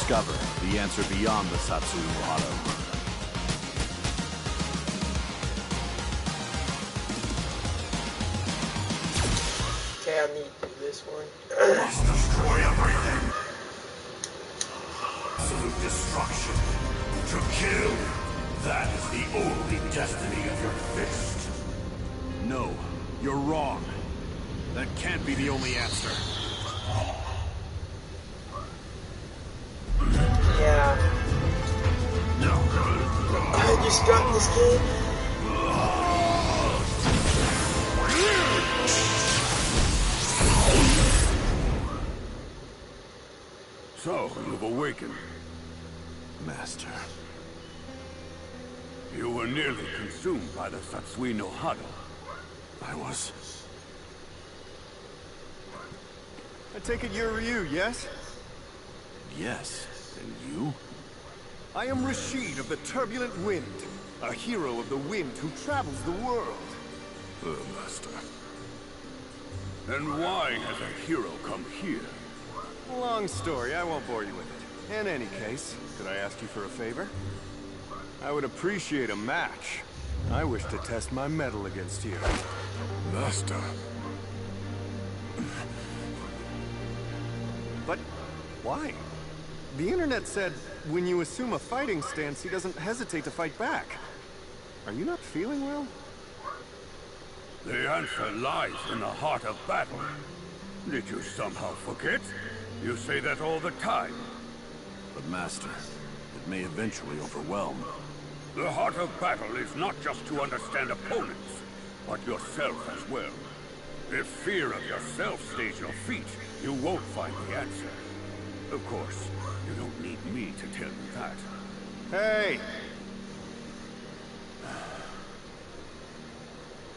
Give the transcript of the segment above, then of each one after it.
discover the answer beyond the Satsui no Hado. Okay, I need to do this one. Must destroy everything. Absolute destruction. To kill. That is the only destiny of your fist. No, you're wrong. That can't be the only answer. Yeah. I just got this game. So, you've awakened. Master. You were nearly consumed by the Satsui no Hado. I was... I take it you're Ryu, yes? Yes. And you? I am Rashid of the Turbulent Wind, a hero of the wind who travels the world. Master. And why has a hero come here? Long story, I won't bore you with it. In any case, could I ask you for a favor? I would appreciate a match. I wish to test my mettle against you. Master. But why? The internet said when you assume a fighting stance, he doesn't hesitate to fight back. Are you not feeling well? The answer lies in the heart of battle. Did you somehow forget? You say that all the time. But Master, it may eventually overwhelm. The heart of battle is not just to understand opponents, but yourself as well. If fear of yourself stays your feet, you won't find the answer. Of course, you don't need me to tell you that. Hey!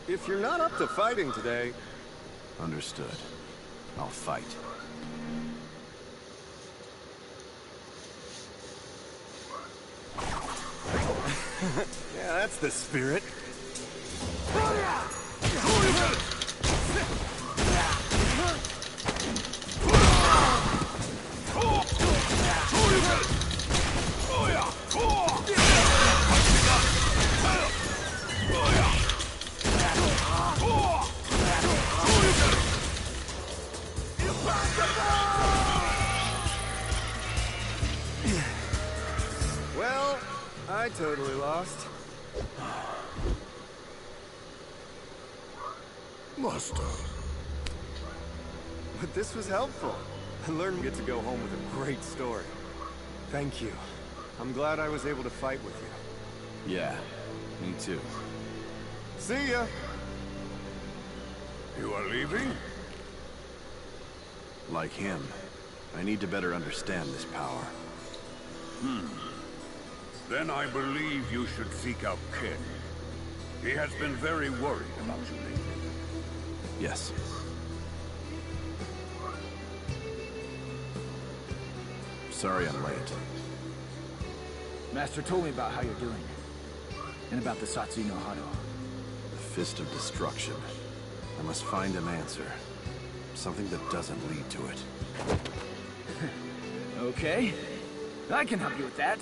If you're not up to fighting today... Understood. I'll fight. Yeah, that's the spirit. Well, I totally lost. Master. But this was helpful. I learned to get to go home with a great story. Thank you. I'm glad I was able to fight with you. Yeah, me too. See ya! You are leaving? Like him, I need to better understand this power. Then I believe you should seek out Ken. He has been very worried about you lately. Yes. Sorry I'm late. Master told me about how you're doing. And about the Satsui no Hado. The Fist of Destruction. I must find an answer. Something that doesn't lead to it. Okay. I can help you with that.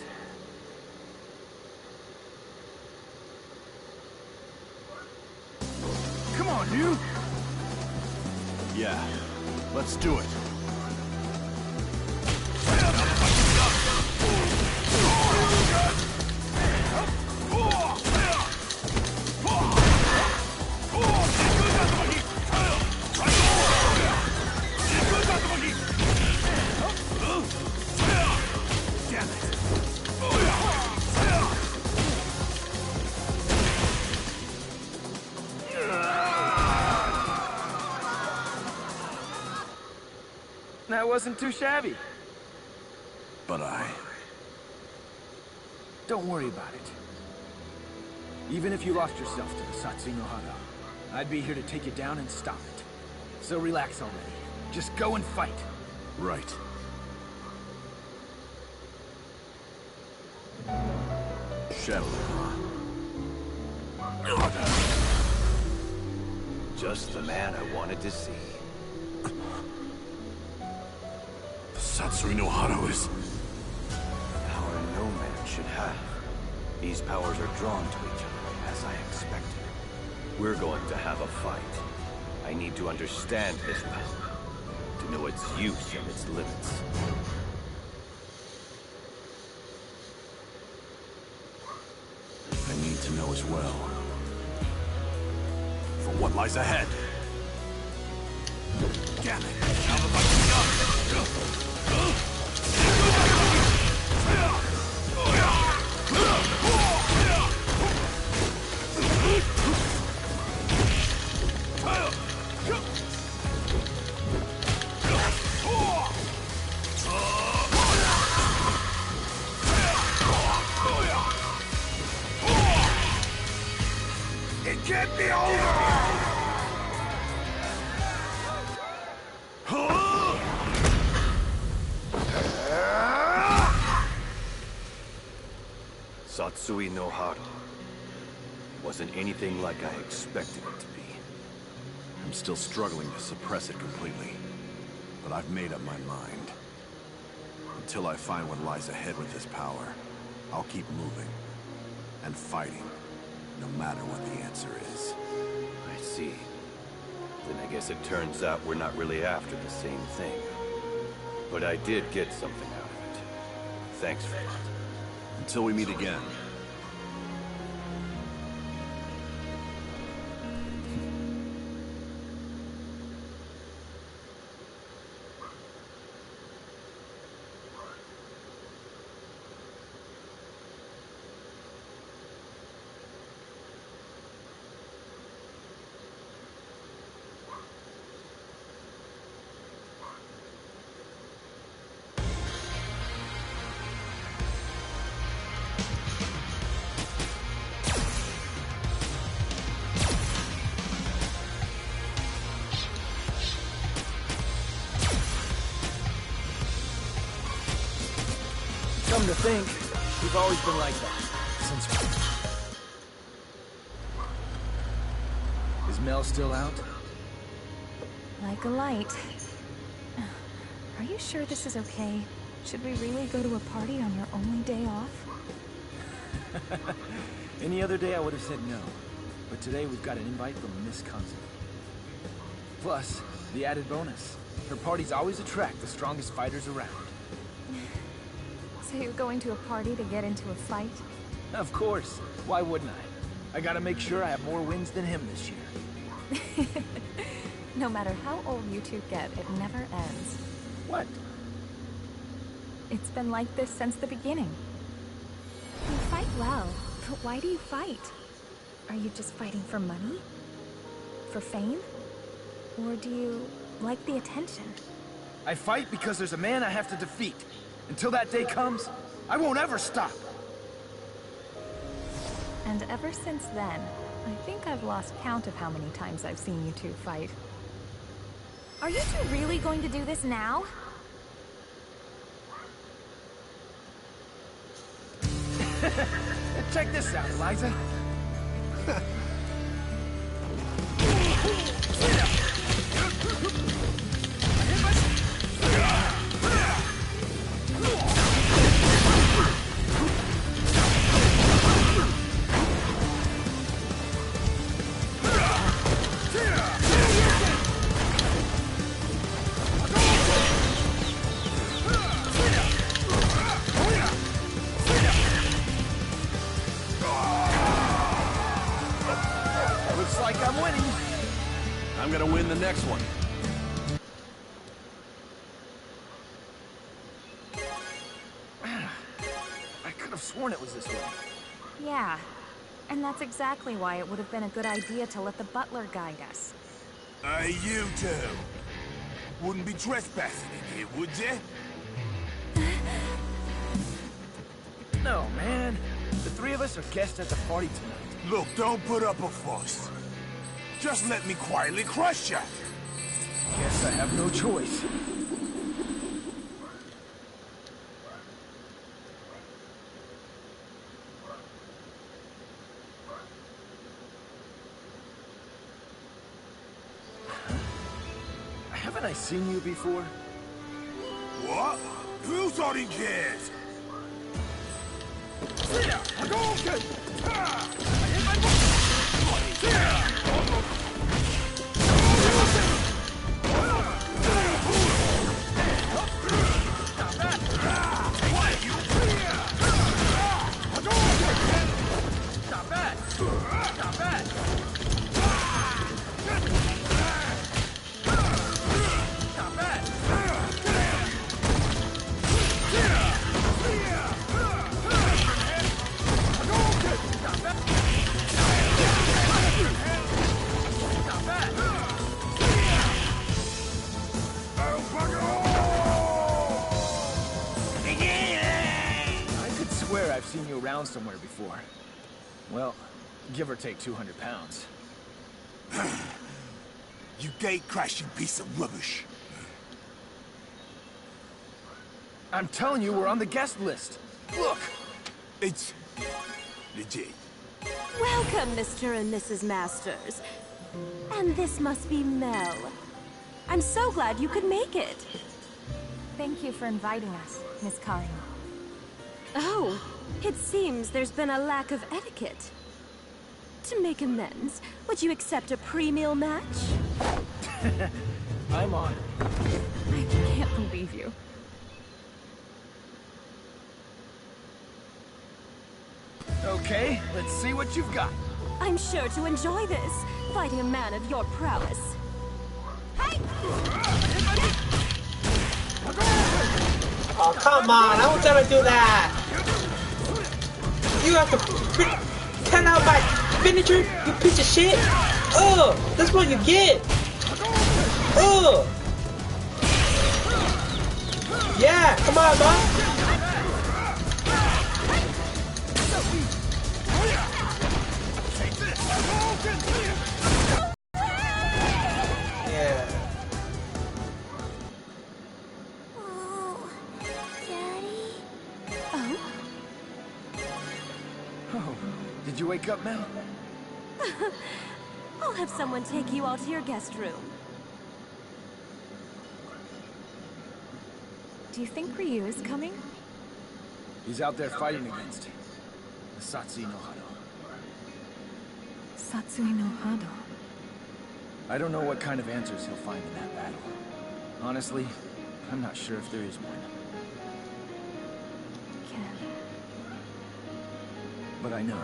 Come on, you! Yeah, let's do it. That wasn't too shabby. But I... Don't worry about it. Even if you lost yourself to the Satsui no Hado, I'd be here to take you down and stop it. So relax already. Just go and fight. Right. Shadow. Just the man I wanted to see. The Satsui no Hado is... should have. These powers are drawn to each other, as I expected. We're going to have a fight. I need to understand this power, to know its use and its limits. I need to know as well. For what lies ahead. Damn it! How have I It can't be over! Satsui no Hara. Wasn't anything like I expected it to be. I'm still struggling to suppress it completely. But I've made up my mind. Until I find what lies ahead with this power, I'll keep moving. And fighting, no matter what the answer is. I see. Then I guess it turns out we're not really after the same thing. But I did get something out of it. Thanks for that. Until we meet again. Come to think, we've always been like that. Since... Is Mel still out? Like a light. Are you sure this is okay? Should we really go to a party on your only day off? Any other day I would have said no. But today we've got an invite from Miss Consul. Plus, the added bonus. Her parties always attract the strongest fighters around. So you're going to a party to get into a fight? Of course. Why wouldn't I? I gotta make sure I have more wins than him this year. No matter how old you two get, it never ends. What? It's been like this since the beginning. You fight well, but why do you fight? Are you just fighting for money? For fame? Or do you like the attention? I fight because there's a man I have to defeat. Until that day comes, I won't ever stop. And ever since then, I think I've lost count of how many times I've seen you two fight. Are you two really going to do this now? Check this out, Eliza. Looks like I'm winning. I'm gonna win the next one. I could have sworn it was this way. Yeah. And that's exactly why it would have been a good idea to let the butler guide us. Hey, you two. Wouldn't be trespassing in here, would you? No, man. The three of us are guests at the party tonight. Look, don't put up a fuss. Just let me quietly crush you. Guess I have no choice. Haven't I seen you before? What? Who thought he cared? I've seen you around somewhere before. Well, give or take 200 pounds. You gate-crashing piece of rubbish. I'm telling you, we're on the guest list. Look! It's legit. Welcome, Mr. and Mrs. Masters. And this must be Mel. I'm so glad you could make it. Thank you for inviting us, Miss Karima. Oh, it seems there's been a lack of etiquette. To make amends, would you accept a pre-meal match? I'm on. I can't believe you. Okay, let's see what you've got. I'm sure to enjoy this, fighting a man of your prowess. Hey! Oh, come on. I was gonna do that. You have to cut out my finisher, you piece of shit. Oh, that's what you get. Oh. Yeah, come on, Mom. Yeah. Oh, Daddy? Oh, did you wake up, Mel? I'll have someone take you all to your guest room. Do you think Ryu is coming? He's out there fighting against the Satsui no Hado. Satsui no Hado. I don't know what kind of answers he'll find in that battle. Honestly, I'm not sure if there is one. Ken. But I know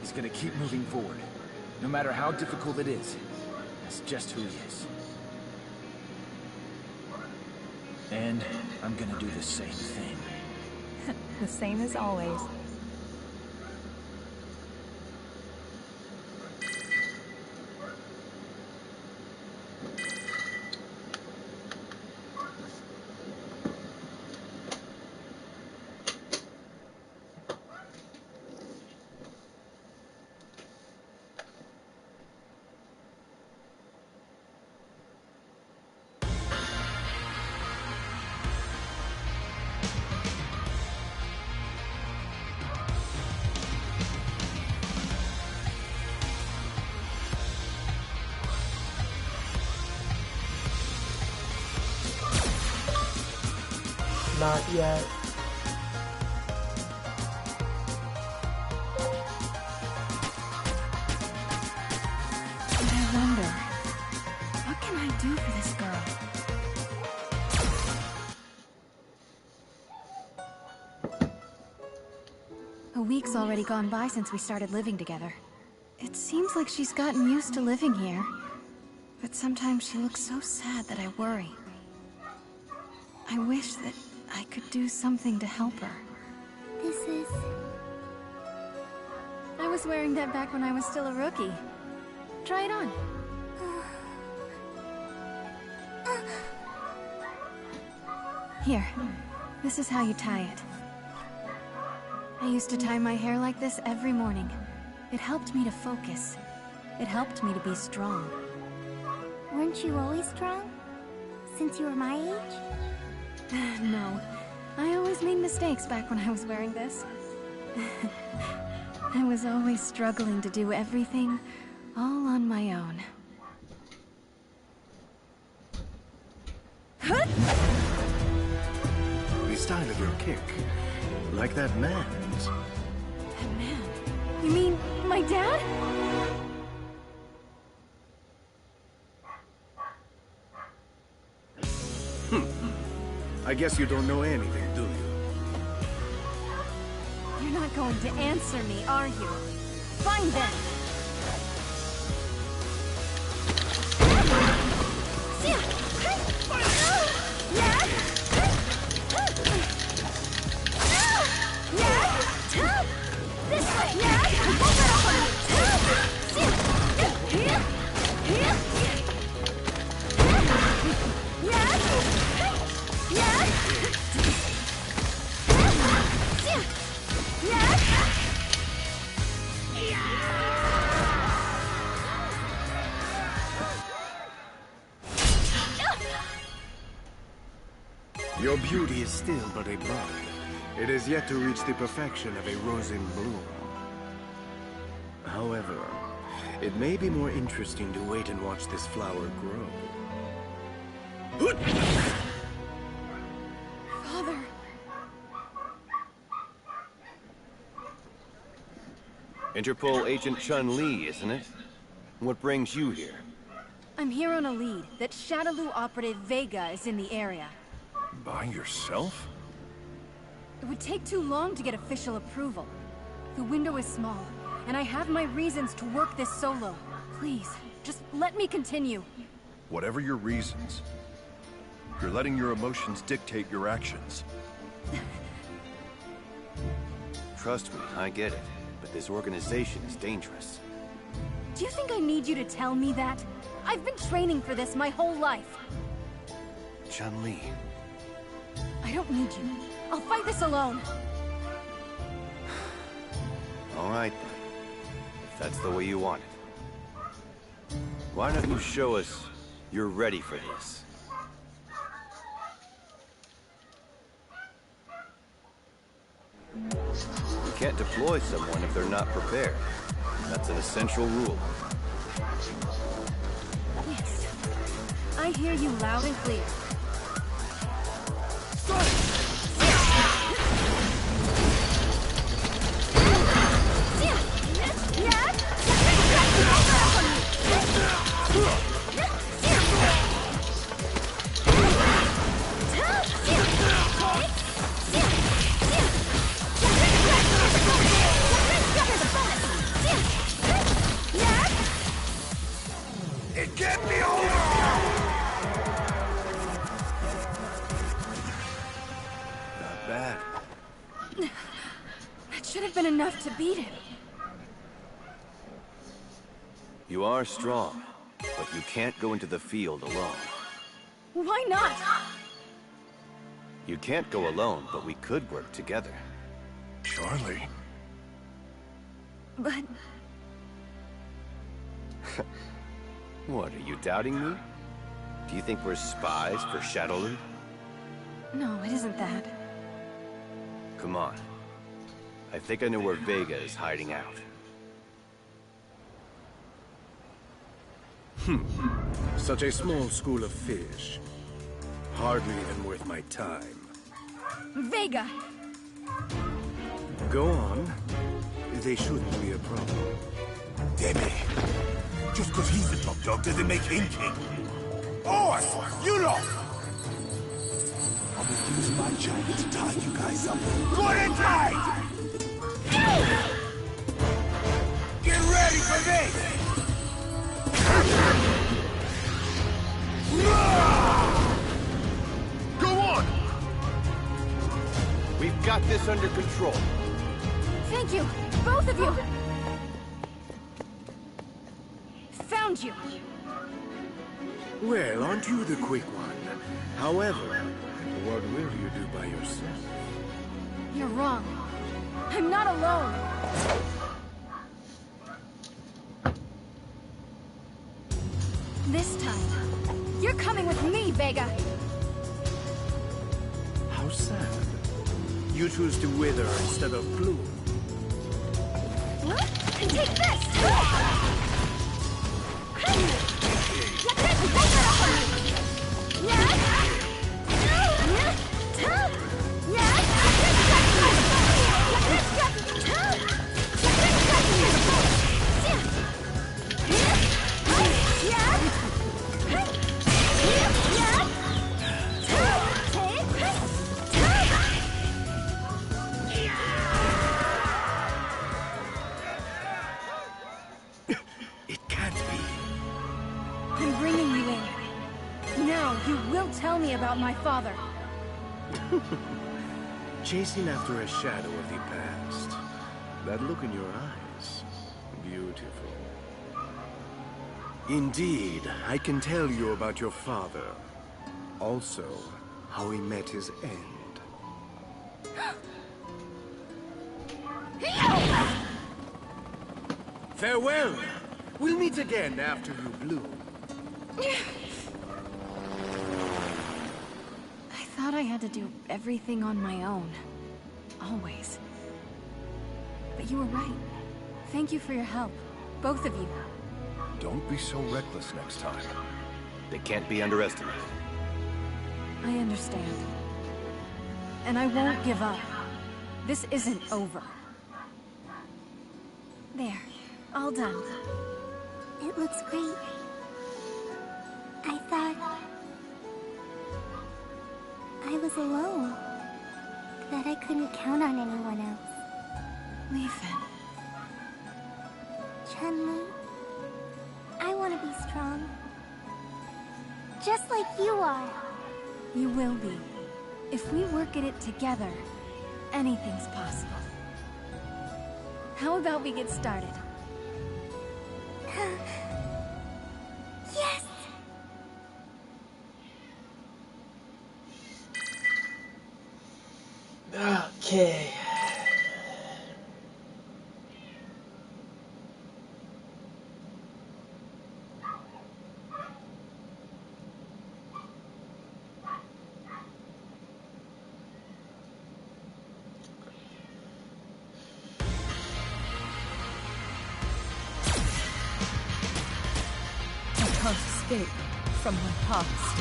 he's gonna keep moving forward. No matter how difficult it is. That's just who he is. And I'm gonna do the same thing. The same as always. Not yet. And I wonder, what can I do for this girl? A week's already gone by since we started living together. It seems like she's gotten used to living here. But sometimes she looks so sad that I worry. I wish that I could do something to help her. This is... I was wearing that back when I was still a rookie. Try it on. Here, this is how you tie it. I used to tie my hair like this every morning. It helped me to focus. It helped me to be strong. Weren't you always strong? Since you were my age? No. I always made mistakes back when I was wearing this. I was always struggling to do everything all on my own. The style of your kick Like that man's. That man? You mean my dad? I guess you don't know anything, do you? You're not going to answer me, are you? Fine then. This way! Your beauty is still but a bud. It is yet to reach the perfection of a rose in bloom. However, it may be more interesting to wait and watch this flower grow. Father. Interpol Agent Chun-Li, isn't it? What brings you here? I'm here on a lead that Shadaloo operative Vega is in the area. By yourself? It would take too long to get official approval. The window is small, and I have my reasons to work this solo. Please, just let me continue. Whatever your reasons, you're letting your emotions dictate your actions. Trust me, I get it. But this organization is dangerous. Do you think I need you to tell me that? I've been training for this my whole life. Chun-Li. I don't need you. I'll fight this alone. All right, then. If that's the way you want it. Why don't you show us you're ready for this? You can't deploy someone if they're not prepared. That's an essential rule. Yes. I hear you loud and clear. It can't be over! Not bad. That should have been enough to beat him. You are strong, but you can't go into the field alone. Why not? You can't go alone, but we could work together. Charlie? But... What, are you doubting me? Do you think we're spies for Shadaloo? No, it isn't that. Come on. I think I know where Vega is hiding out. Such a small school of fish. Hardly even worth my time. Vega! Go on. They shouldn't be a problem. Damn it. Just because he's the top dog doesn't make him king. Horse! You lost! I'm gonna use my giant to tie you guys up. Good and tight! Get ready for this! Go on! We've got this under control. Thank you, both of you! Found you! Well, aren't you the quick one? However, what will you do by yourself? You're wrong. I'm not alone. This time, you're coming with me, Vega! How sad. You choose to wither instead of bloom. And take this! me about my father. Chasing after a shadow of the past. That look in your eyes. Beautiful. Indeed, I can tell you about your father. Also, how he met his end. Farewell! We'll meet again after you bloom. I thought I had to do everything on my own. Always. But you were right. Thank you for your help. Both of you. Don't be so reckless next time. They can't be underestimated. I understand. And I won't give up. This isn't over. There. All done. It looks great. I thought I was alone. That I couldn't count on anyone else. Lee Fin. Chun-Li, I want to be strong. Just like you are. You will be. If we work at it together, anything's possible. How about we get started? Yes! Okay. I can't escape from my past.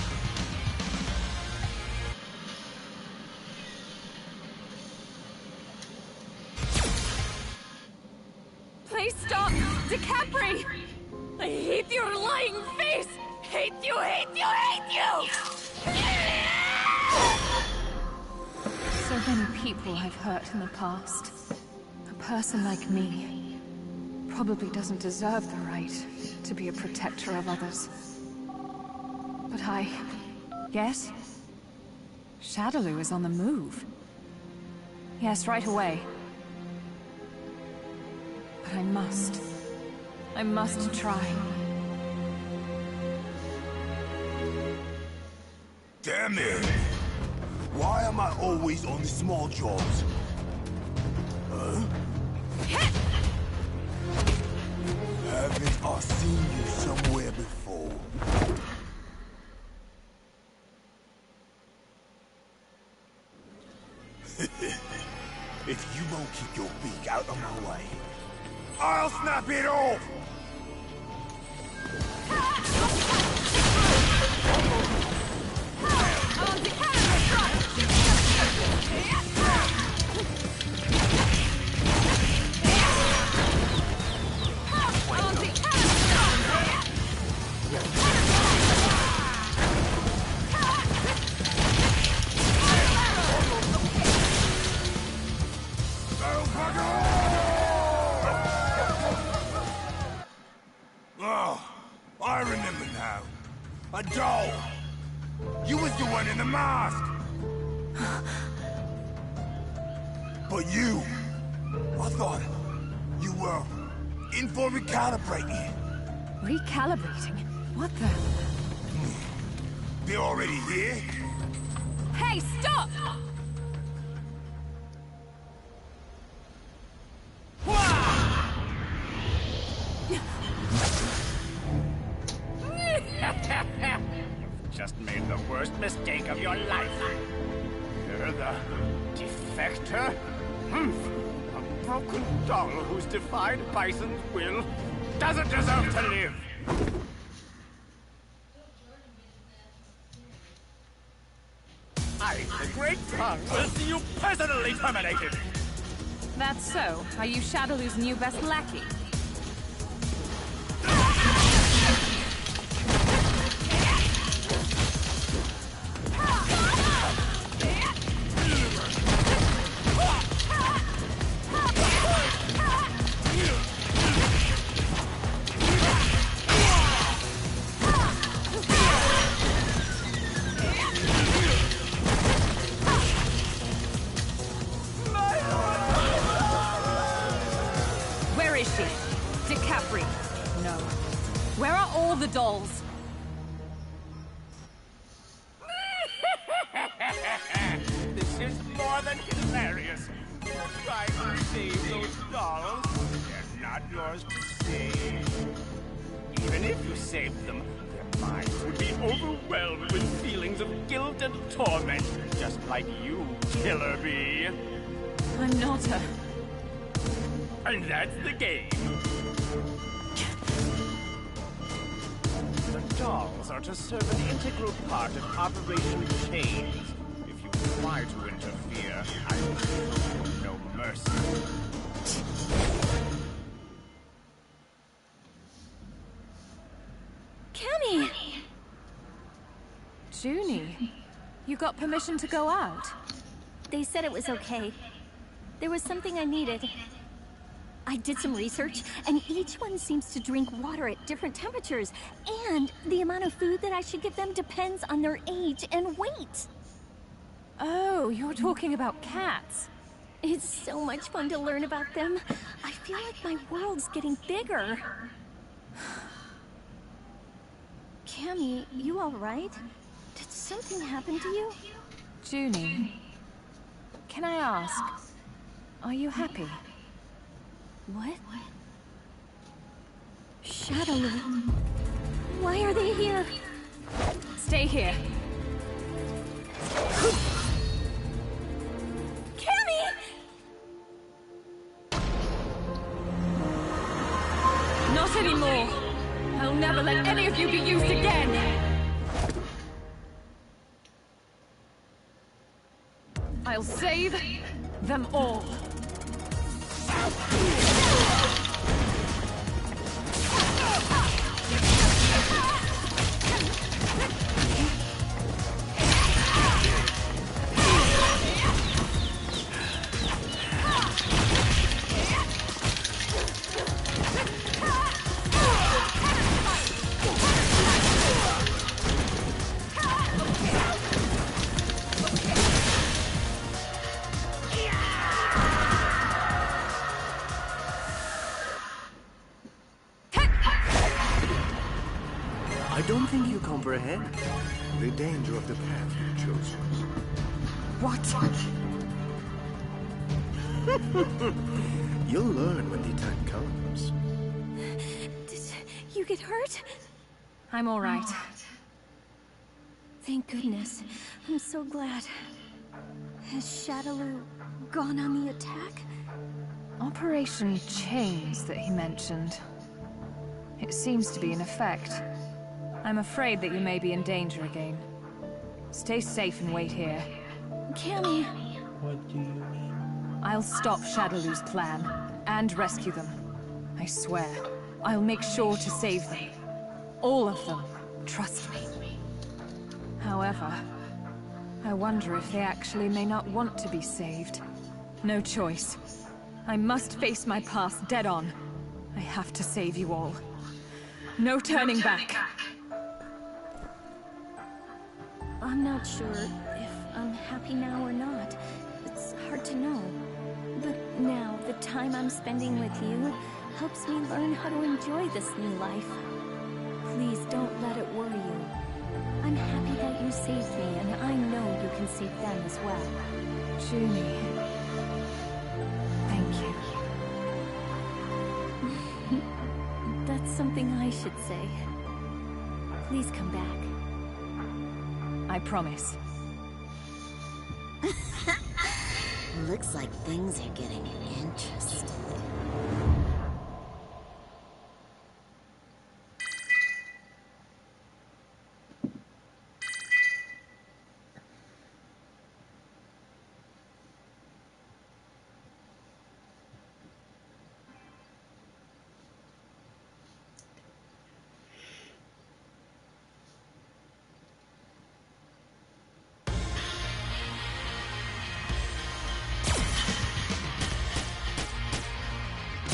Please stop! DeCapri! I hate your lying face! Hate you, hate you, hate you! So many people I've hurt in the past. A person like me probably doesn't deserve the right to be a protector of others. But yes? Shadaloo is on the move. Yes, right away. But I must try. Damn it! Why am I always on the small jobs? Huh? Haven't I seen you somewhere before? If you won't keep your beak out of my way, I'll snap it off! Oh, I remember now. A doll! You was the one in the mask! But you... I thought you were in for recalibrating. Recalibrating? What the? They're already here? Hey, stop! Just made the worst mistake of your life. You're the defector? A broken doll who's defied Bison's will doesn't deserve to live. I, the Great Khan, will see you personally terminated. That's so. Are you Shadaloo's new best lackey? the dolls. This is more than hilarious. You're trying to save those dolls. They're not yours to save. Even if you saved them, their minds would be overwhelmed with feelings of guilt and torment, just like you, Killer Bee. I'm not a... And that's the game. The dolls are to serve an integral part of Operation Chains. If you try to interfere, I will show you no mercy. Cammy! Junie, you got permission to go out? They said it was okay. There was something I needed. I did some research, and each one seems to drink water at different temperatures, and the amount of food that I should give them depends on their age and weight. Oh, you're talking about cats. It's so much fun to learn about them. I feel like my world's getting bigger. Cammy, you all right? Did something happen to you? Junie, can I ask, are you happy? What? Shadaloo. Why are they here? Stay here. Cammy! Not anymore. I'll never let any of you be used again. I'll save them all. I don't think you comprehend the danger of the path you've chosen. What? You'll learn when the time comes. Did you get hurt? I'm all right. Thank goodness. I'm so glad. Has Shadaloo gone on the attack? Operation Chains that he mentioned. It seems to be in effect. I'm afraid that you may be in danger again. Stay safe and wait here. Cammy! What do you mean? I'll stop Shadaloo's plan, and rescue them. I swear, I'll make sure to save them. All of them. Trust me. However, I wonder if they actually may not want to be saved. No choice. I must face my past dead on. I have to save you all. No turning back. I'm not sure if I'm happy now or not. It's hard to know. But now, the time I'm spending with you helps me learn how to enjoy this new life. Please don't let it worry you. I'm happy that you saved me, and I know you can save them as well. Junie. Thank you. That's something I should say. Please come back. I promise. Looks like things are getting interesting.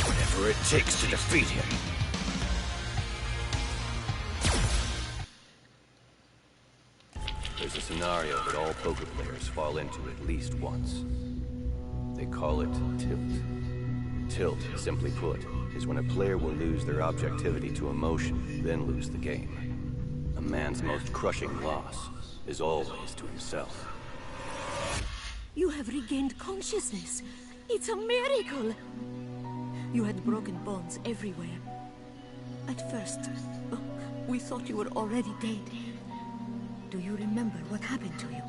Whatever it takes to defeat him. There's a scenario that all poker players fall into at least once. They call it tilt. Tilt, simply put, is when a player will lose their objectivity to emotion, then lose the game. A man's most crushing loss is always to himself. You have regained consciousness. It's a miracle! You had broken bones everywhere. At first, we thought you were already dead. Do you remember what happened to you?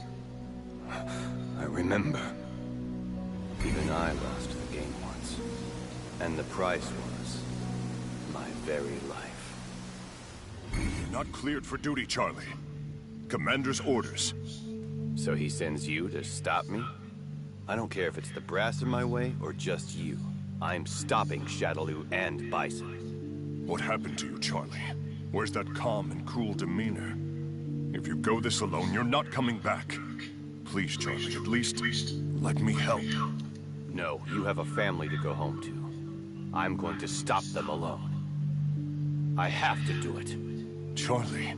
I remember. Even I lost the game once. And the price was my very life. You're not cleared for duty, Charlie. Commander's orders. So he sends you to stop me? I don't care if it's the brass in my way or just you. I'm stopping Shadaloo and Bison. What happened to you, Charlie? Where's that calm and cool demeanor? If you go this alone, you're not coming back. Please, Charlie, at least let me help. No, you have a family to go home to. I'm going to stop them alone. I have to do it. Charlie.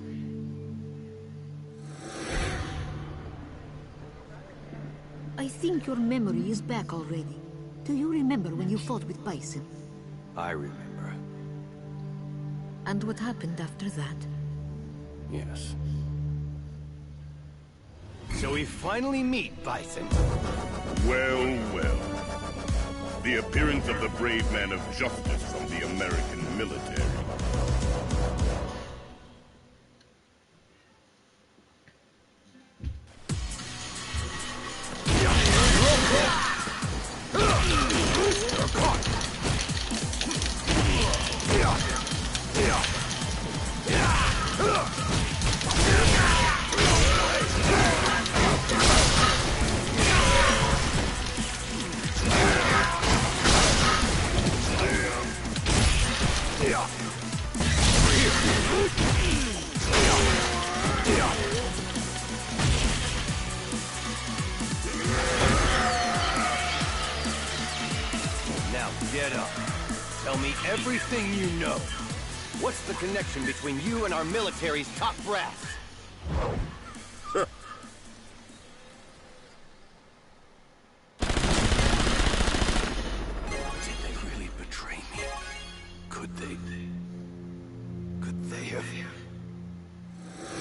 I think your memory is back already. Do you remember when you fought with Bison? I remember. And what happened after that? Yes. So we finally meet, Bison. Well, well. The appearance of the brave man of justice from the American military. Now get up. Tell me everything you know. What's the connection between you and our military's top brass? Did they really betray me? Could they have...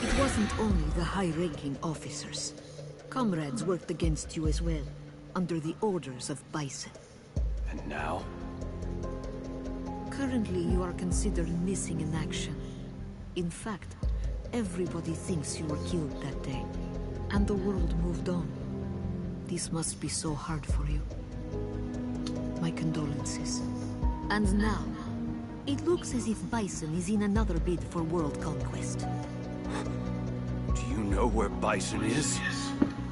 It wasn't only the high-ranking officers. Comrades worked against you as well, under the orders of Bison. And now? Currently, you are considered missing in action. In fact, everybody thinks you were killed that day, and the world moved on. This must be so hard for you. My condolences. And now, it looks as if Bison is in another bid for world conquest. Do you know where Bison is?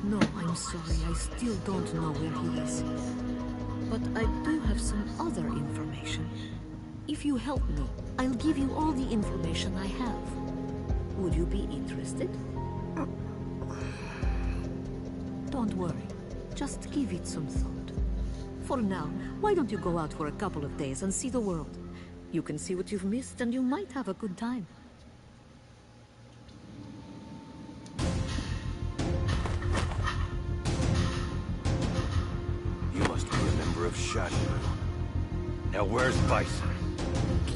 No, I'm sorry. I still don't know where he is. But I do have some other information. If you help me, I'll give you all the information I have. Would you be interested? Don't worry. Just give it some thought. For now, why don't you go out for a couple of days and see the world? You can see what you've missed and you might have a good time. You must be a member of Shadaloo. Now where's Bison?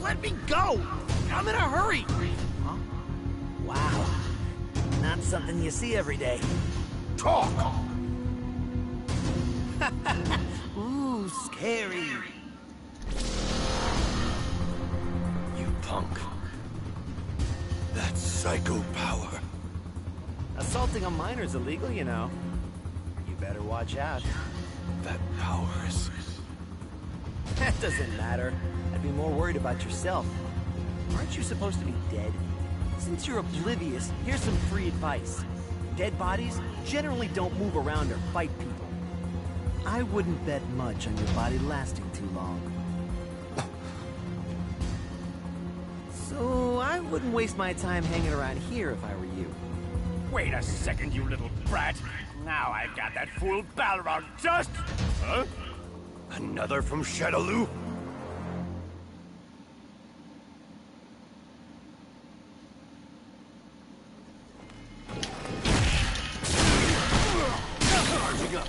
Let me go! I'm in a hurry! Huh? Wow. Not something you see every day. Talk! Ooh, scary. You punk. That psycho power. Assaulting a minor's illegal, you know. You better watch out. That power is... That doesn't matter. I'd be more worried about yourself. Aren't you supposed to be dead? Since you're oblivious, here's some free advice. Dead bodies generally don't move around or fight people. I wouldn't bet much on your body lasting too long. So I wouldn't waste my time hanging around here if I were you. Wait a second, you little brat. Now I've got that fool Balrog just... Huh? Another from Shadaloo? Charging up.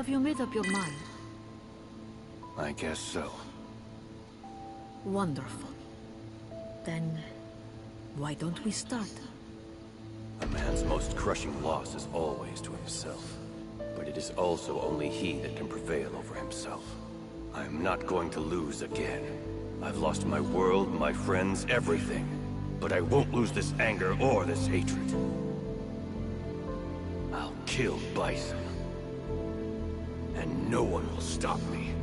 Have you made up your mind? I guess so. Wonderful. Then, why don't we start? A man's most crushing loss is always to himself. But it is also only he that can prevail over himself. I'm not going to lose again. I've lost my world, my friends, everything. But I won't lose this anger or this hatred. I'll kill Bison. And no one will stop me.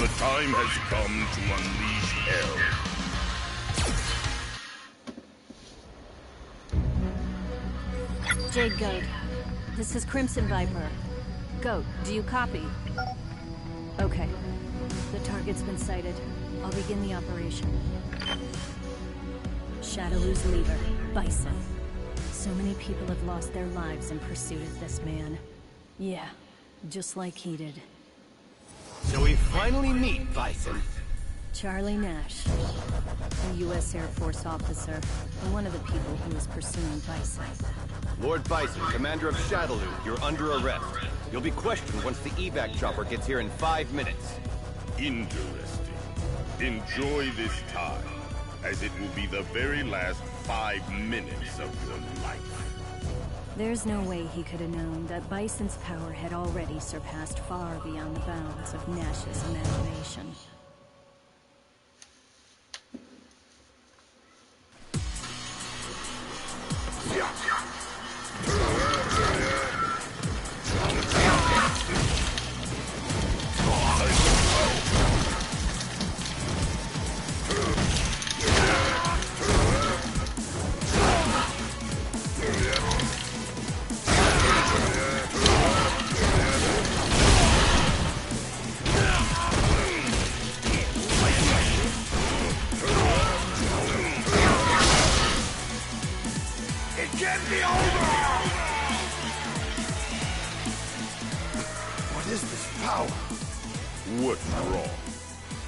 The time has come to unleash hell. Jade Goat, this is Crimson Viper. Goat, do you copy? Okay. The target's been sighted. I'll begin the operation. Shadaloo's leader, Bison. So many people have lost their lives in pursuit of this man. Yeah, just like he did. So we finally meet, Bison. Charlie Nash, a U.S. Air Force officer, and one of the people who was pursuing Bison. Lord Bison, commander of Shadaloo, you're under arrest. You'll be questioned once the evac chopper gets here in 5 minutes. Interesting. Enjoy this time, as it will be the very last 5 minutes of your life. There's no way he could have known that Bison's power had already surpassed far beyond the bounds of Nash's imagination. What's wrong?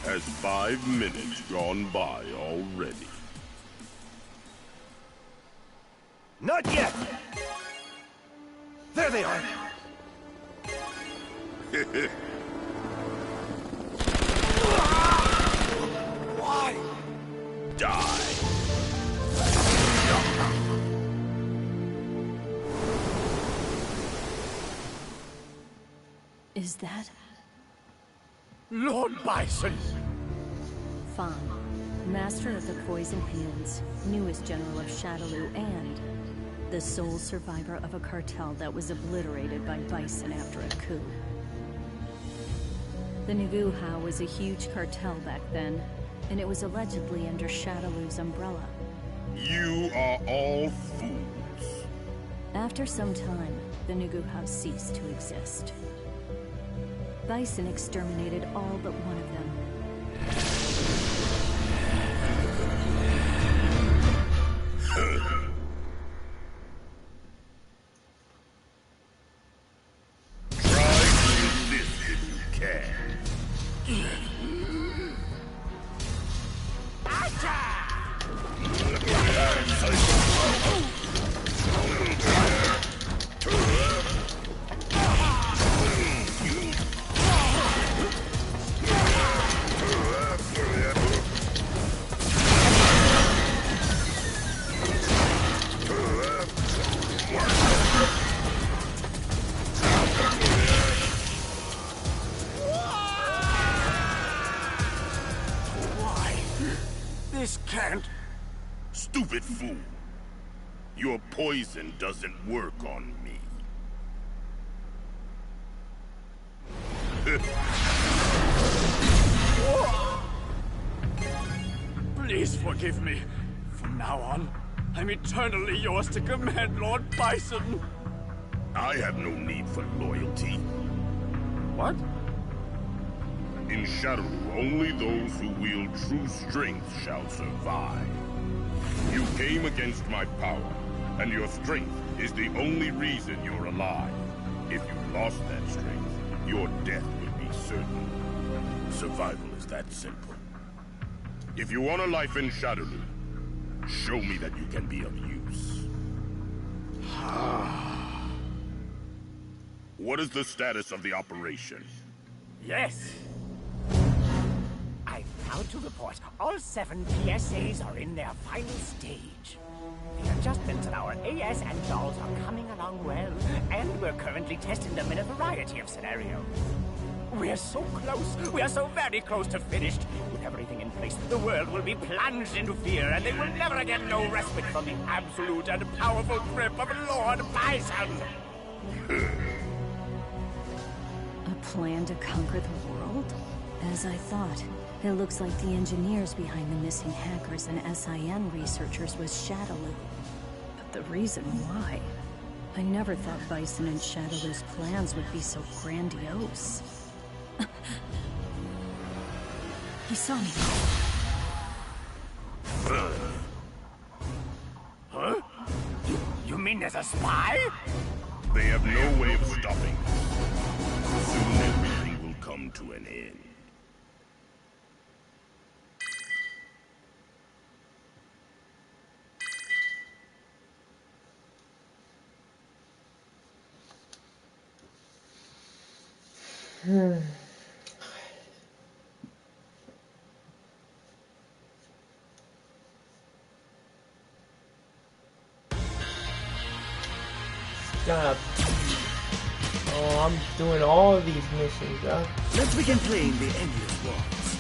Has 5 minutes gone by already? Not yet! There they are! Why? Die! Is that... Lord Bison! Fawn, master of the Poison Hands, newest general of Shadaloo, and the sole survivor of a cartel that was obliterated by Bison after a coup. The Nuguha was a huge cartel back then, and it was allegedly under Shadaloo's umbrella. You are all fools. After some time, the Nuguha ceased to exist. Bison exterminated all but one of them. Try to resist if you can. This can't... Stupid fool. Your poison doesn't work on me. Please forgive me. From now on, I'm eternally yours to command Lord Bison. I have no need for loyalty. What? In Shadaloo, only those who wield true strength shall survive. You came against my power, and your strength is the only reason you're alive. If you lost that strength, your death would be certain. Survival is that simple. If you want a life in Shadaloo, show me that you can be of use. What is the status of the operation? Yes. I'm proud to report all 7 PSAs are in their final stage. The adjustments of our AS and dolls are coming along well, and we're currently testing them in a variety of scenarios. We're so close. We are so very close to finished. With everything in place, the world will be plunged into fear, and they will never again know respite from the absolute and powerful grip of Lord Bison. A plan to conquer the world? As I thought. It looks like the engineers behind the missing hackers and SIN researchers was Shadaloo. But the reason why? I never thought Bison and Shadaloo's plans would be so grandiose. He saw me. Huh? You mean there's a spy? They have no way of stopping. Soon everything will come to an end. Stop. Oh, I'm doing all these missions, bro. Let's begin playing the endless waltz.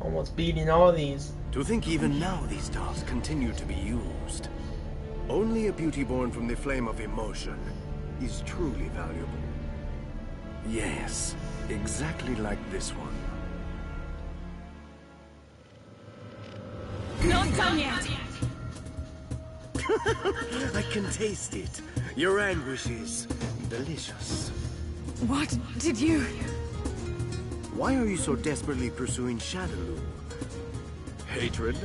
Almost beating all these. To think even now these dolls continue to be used. Only a beauty born from the flame of emotion is truly valuable. Yes, exactly like this one. Not done yet! I can taste it. Your anguish is delicious. What did you... Why are you so desperately pursuing Shadaloo? Hatred?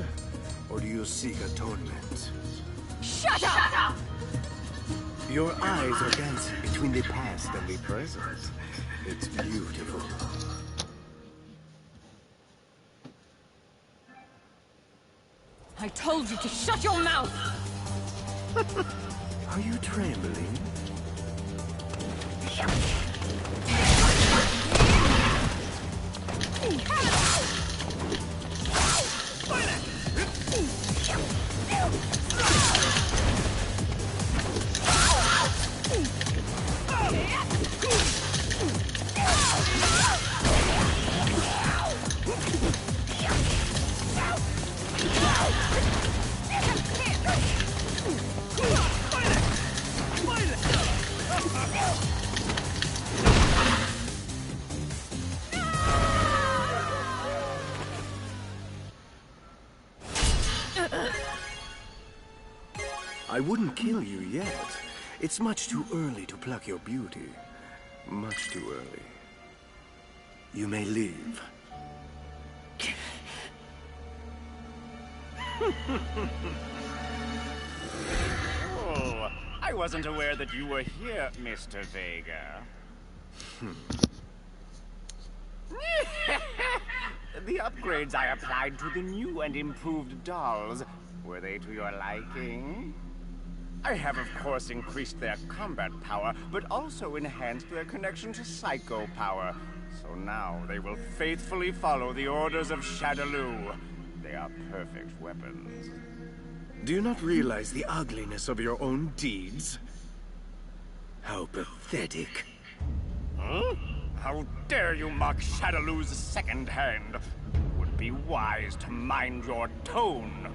Or do you seek atonement? Shut up! Your eyes are dancing between the past and the present. It's beautiful. I told you to shut your mouth! Are you trembling? I wouldn't kill you yet. It's much too early to pluck your beauty. Much too early. You may leave. Oh, I wasn't aware that you were here, Mr. Vega. The upgrades I applied to the new and improved dolls, were they to your liking? I have, of course, increased their combat power, but also enhanced their connection to psycho power. So now they will faithfully follow the orders of Shadaloo. They are perfect weapons. Do you not realize the ugliness of your own deeds? How pathetic. Huh? How dare you mock Shadaloo's second hand? Would be wise to mind your tone.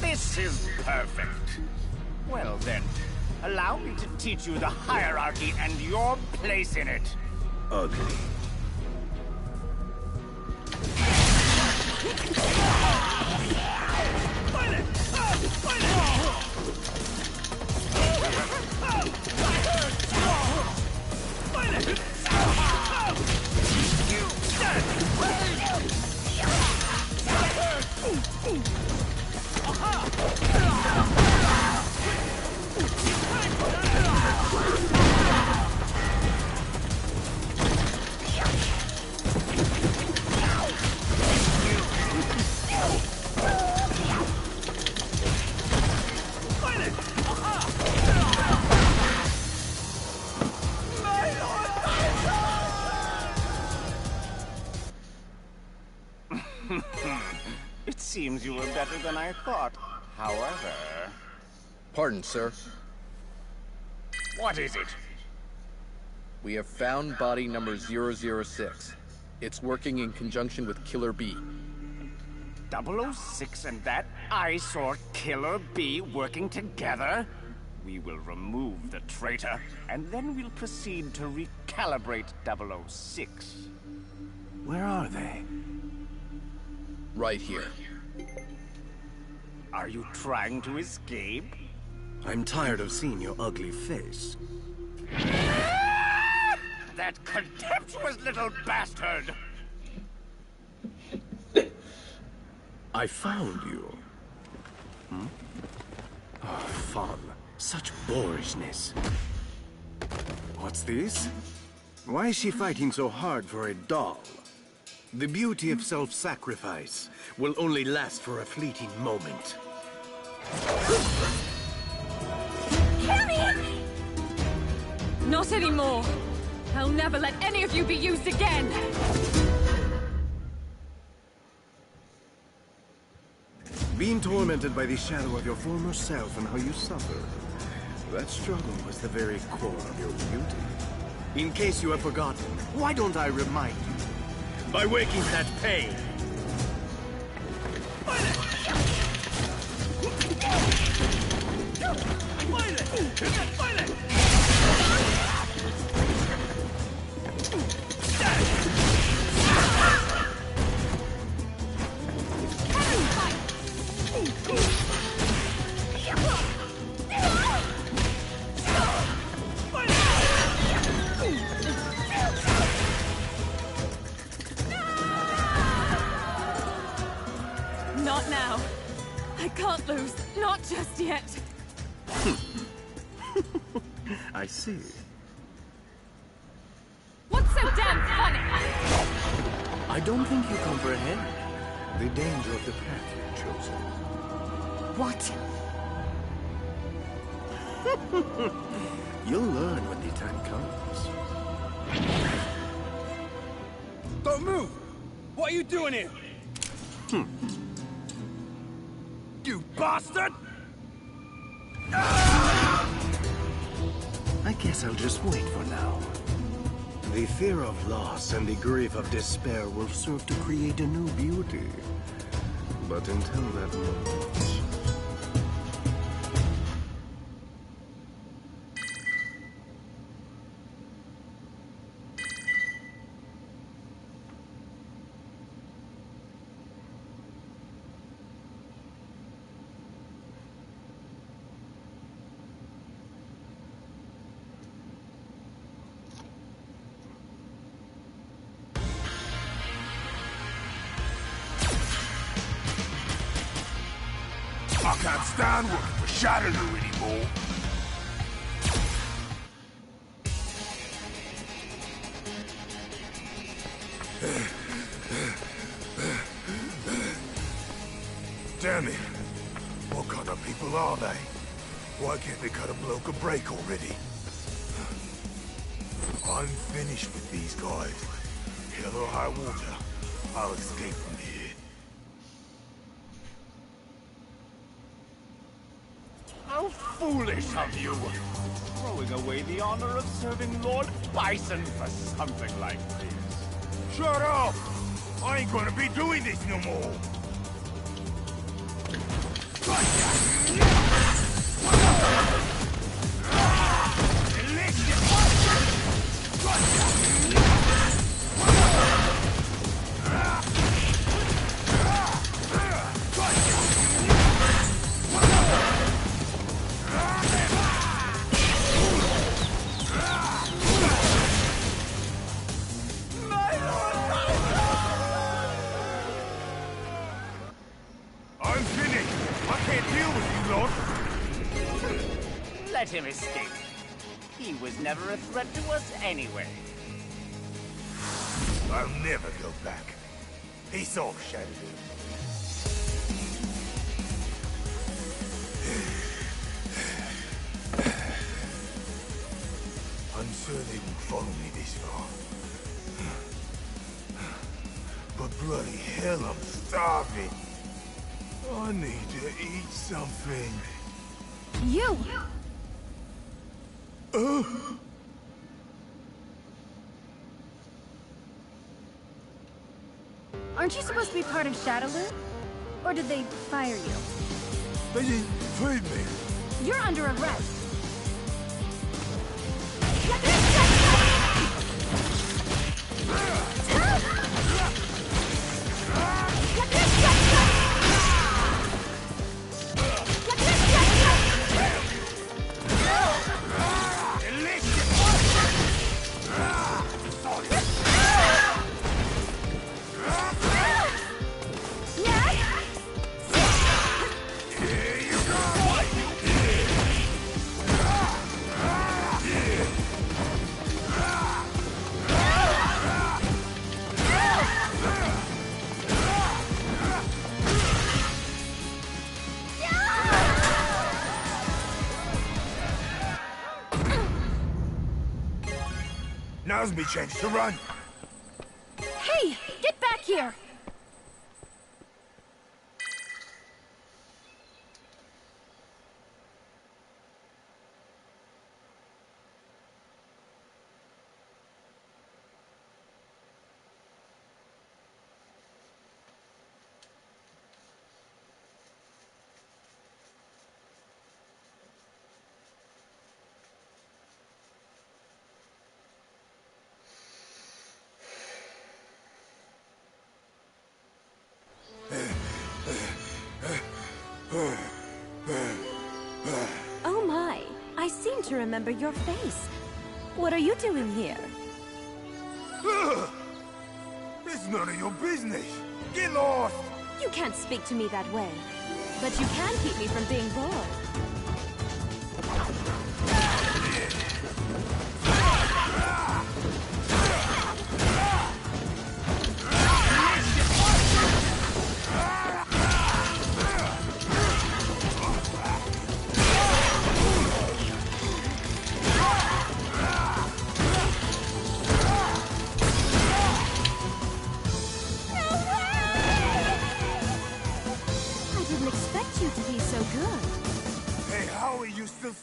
This is perfect. Well then, allow me to teach you the hierarchy and your place in it. Ugly. than I thought. However... Pardon, sir. What is it? We have found body number 006. It's working in conjunction with Killer B. 006 and that eyesore Killer B working together? We will remove the traitor, and then we'll proceed to recalibrate 006. Where are they? Right here. Are you trying to escape? I'm tired of seeing your ugly face. That contemptuous little bastard! I found you. Hmm? Oh, fun. Such boorishness. What's this? Why is she fighting so hard for a doll? The beauty of self-sacrifice will only last for a fleeting moment. Cammy! Not anymore. I'll never let any of you be used again. Being tormented by the shadow of your former self and how you suffered. That struggle was the very core of your beauty. In case you have forgotten, why don't I remind you? By waking that pain. Not now. I can't lose. Not just yet. I see. What's so damn funny? I don't think you comprehend the danger of the path you've chosen. What? You'll learn when the time comes. Don't move! What are you doing here? You bastard! I guess I'll just wait for now. The fear of loss and the grief of despair will serve to create a new beauty. But until that moment... I can't stand working for Shadaloo anymore. Damn it. What kind of people are they? Why can't they cut a bloke a break already? I'm finished with these guys. Hell or high water, I'll escape from here. How foolish of you! Throwing away the honor of serving Lord Bison for something like this. Shut up! I ain't gonna be doing this no more! Let him escape. He was never a threat to us anyway. I'll never go back. Peace off, Shadaloo. I'm sure they won't follow me this far. But bloody hell, I'm starving. I need to eat something. You! Aren't you supposed to be part of Shadowloo? Or did they fire you? They didn't feed me. You're under arrest. Now's me chance to run. Hey! Get back here! Oh my, I seem to remember your face. What are you doing here? It's none of your business. Get lost. You can't speak to me that way. But you can keep me from being bored.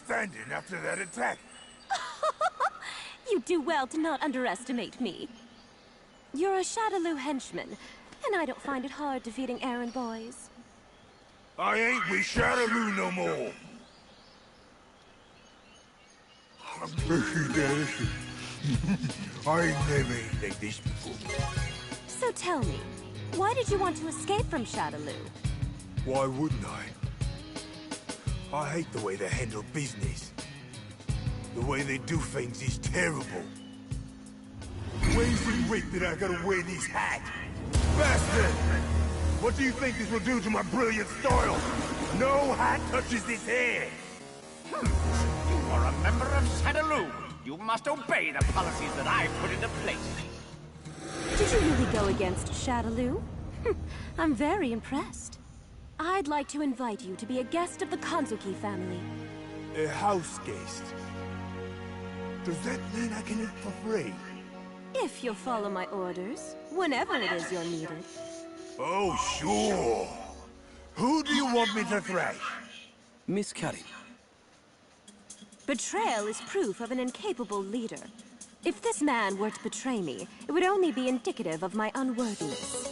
Standing after that attack. You do well to not underestimate me. You're a Shadowloo henchman, and I don't find it hard defeating errand boys. I ain't with Shadowloo no more. I ain't never ate like this before. So tell me, why did you want to escape from Shadowloo? Why wouldn't I? I hate the way they handle business. The way they do things is terrible. Where's the rip that I gotta wear this hat? Bastard! What do you think this will do to my brilliant style? No hat touches this hair! You are a member of Shadowloo. You must obey the policies that I put into place. Did you really go against Shadowloo? I'm very impressed. I'd like to invite you to be a guest of the Kanzuki family. A house guest? Does that mean I can eat for free? If you'll follow my orders, whenever it is you're needed. Oh, sure. Who do you want me to thrash? Miss Karin. Betrayal is proof of an incapable leader. If this man were to betray me, it would only be indicative of my unworthiness.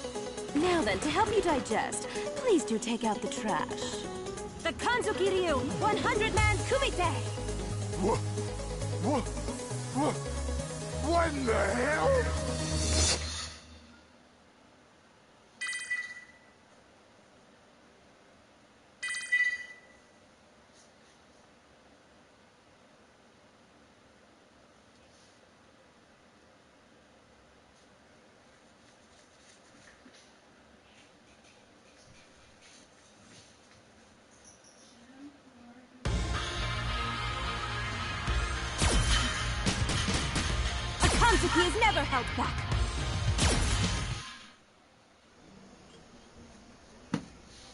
Now then, to help you digest, please do take out the trash. The Kanzuki Ryu 100-man kumite! What in the hell? Kanzuki is never held back.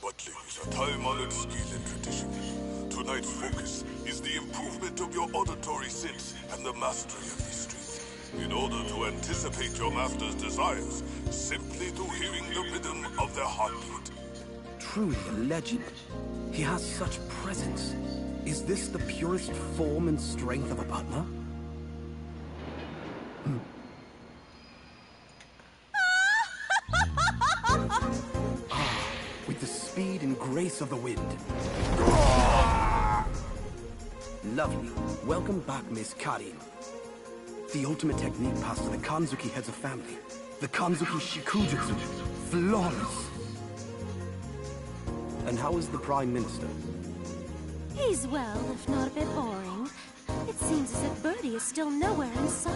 Battling is a time-honored skill and tradition. Tonight's focus is the improvement of your auditory sense and the mastery of the street. In order to anticipate your master's desires, simply through hearing the rhythm of their heartbeat. truly a legend. He has such presence. Is this the purest form and strength of a butler? With the speed and grace of the wind. Lovely. Welcome back, Miss Karin. The ultimate technique passed to the Kanzuki heads of family. The Kanzuki Shikujutsu. Flawless. And how is the Prime Minister? He's well, if not a bit boring. It seems as if Birdie is still nowhere in sight.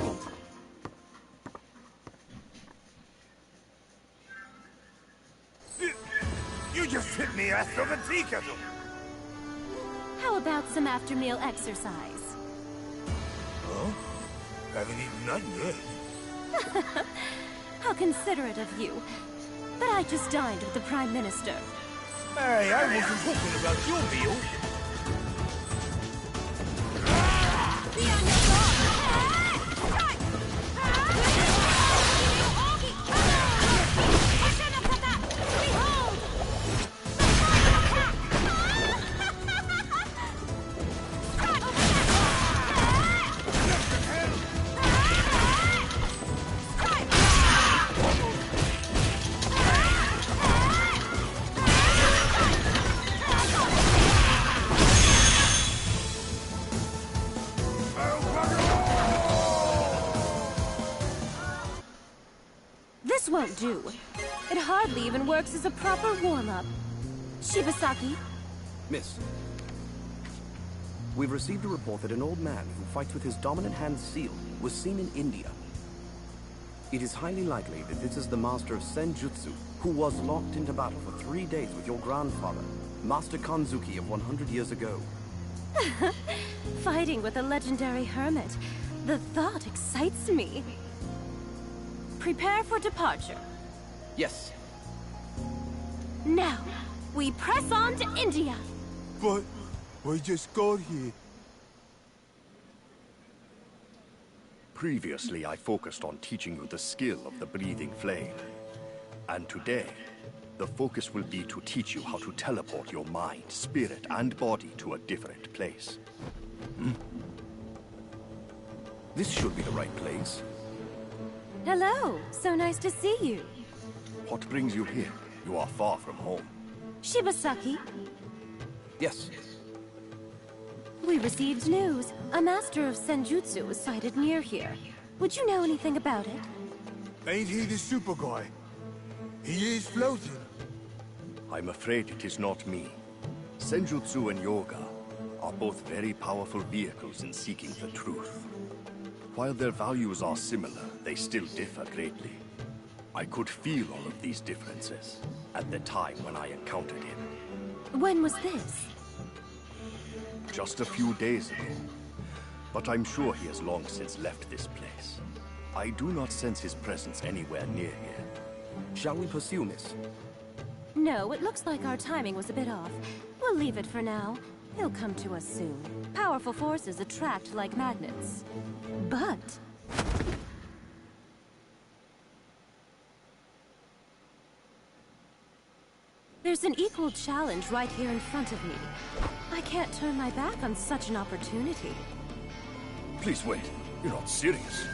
You just hit me ass of a tea kettle! How about some after-meal exercise? Huh? Haven't eaten nothing yet. How considerate of you. But I just dined with the Prime Minister. Hey, I wasn't talking about your meal. This won't do. It hardly even works as a proper warm-up. Shibasaki? Miss, we've received a report that an old man who fights with his dominant hand sealed was seen in India. It is highly likely that this is the master of Senjutsu, who was locked into battle for 3 days with your grandfather, Master Kanzuki of 100 years ago. Fighting with a legendary hermit. The thought excites me. Prepare for departure. Yes. Now, we press on to India. But we just got here. Previously, I focused on teaching you the skill of the breathing flame. And today, the focus will be to teach you how to teleport your mind, spirit, and body to a different place. This should be the right place. Hello, so nice to see you. What brings you here? You are far from home. Shibasaki? Yes. We received news. A master of Senjutsu was sighted near here. Would you know anything about it? Ain't he the super guy? He is floating. I'm afraid it is not me. Senjutsu and yoga are both very powerful vehicles in seeking the truth. While their values are similar, they still differ greatly. I could feel all of these differences at the time when I encountered him. When was this? Just a few days ago. But I'm sure he has long since left this place. I do not sense his presence anywhere near here. Shall we pursue, miss? No, it looks like our timing was a bit off. We'll leave it for now. He'll come to us soon. Powerful forces attract like magnets. But... there's an equal challenge right here in front of me. I can't turn my back on such an opportunity. Please wait. You're not serious.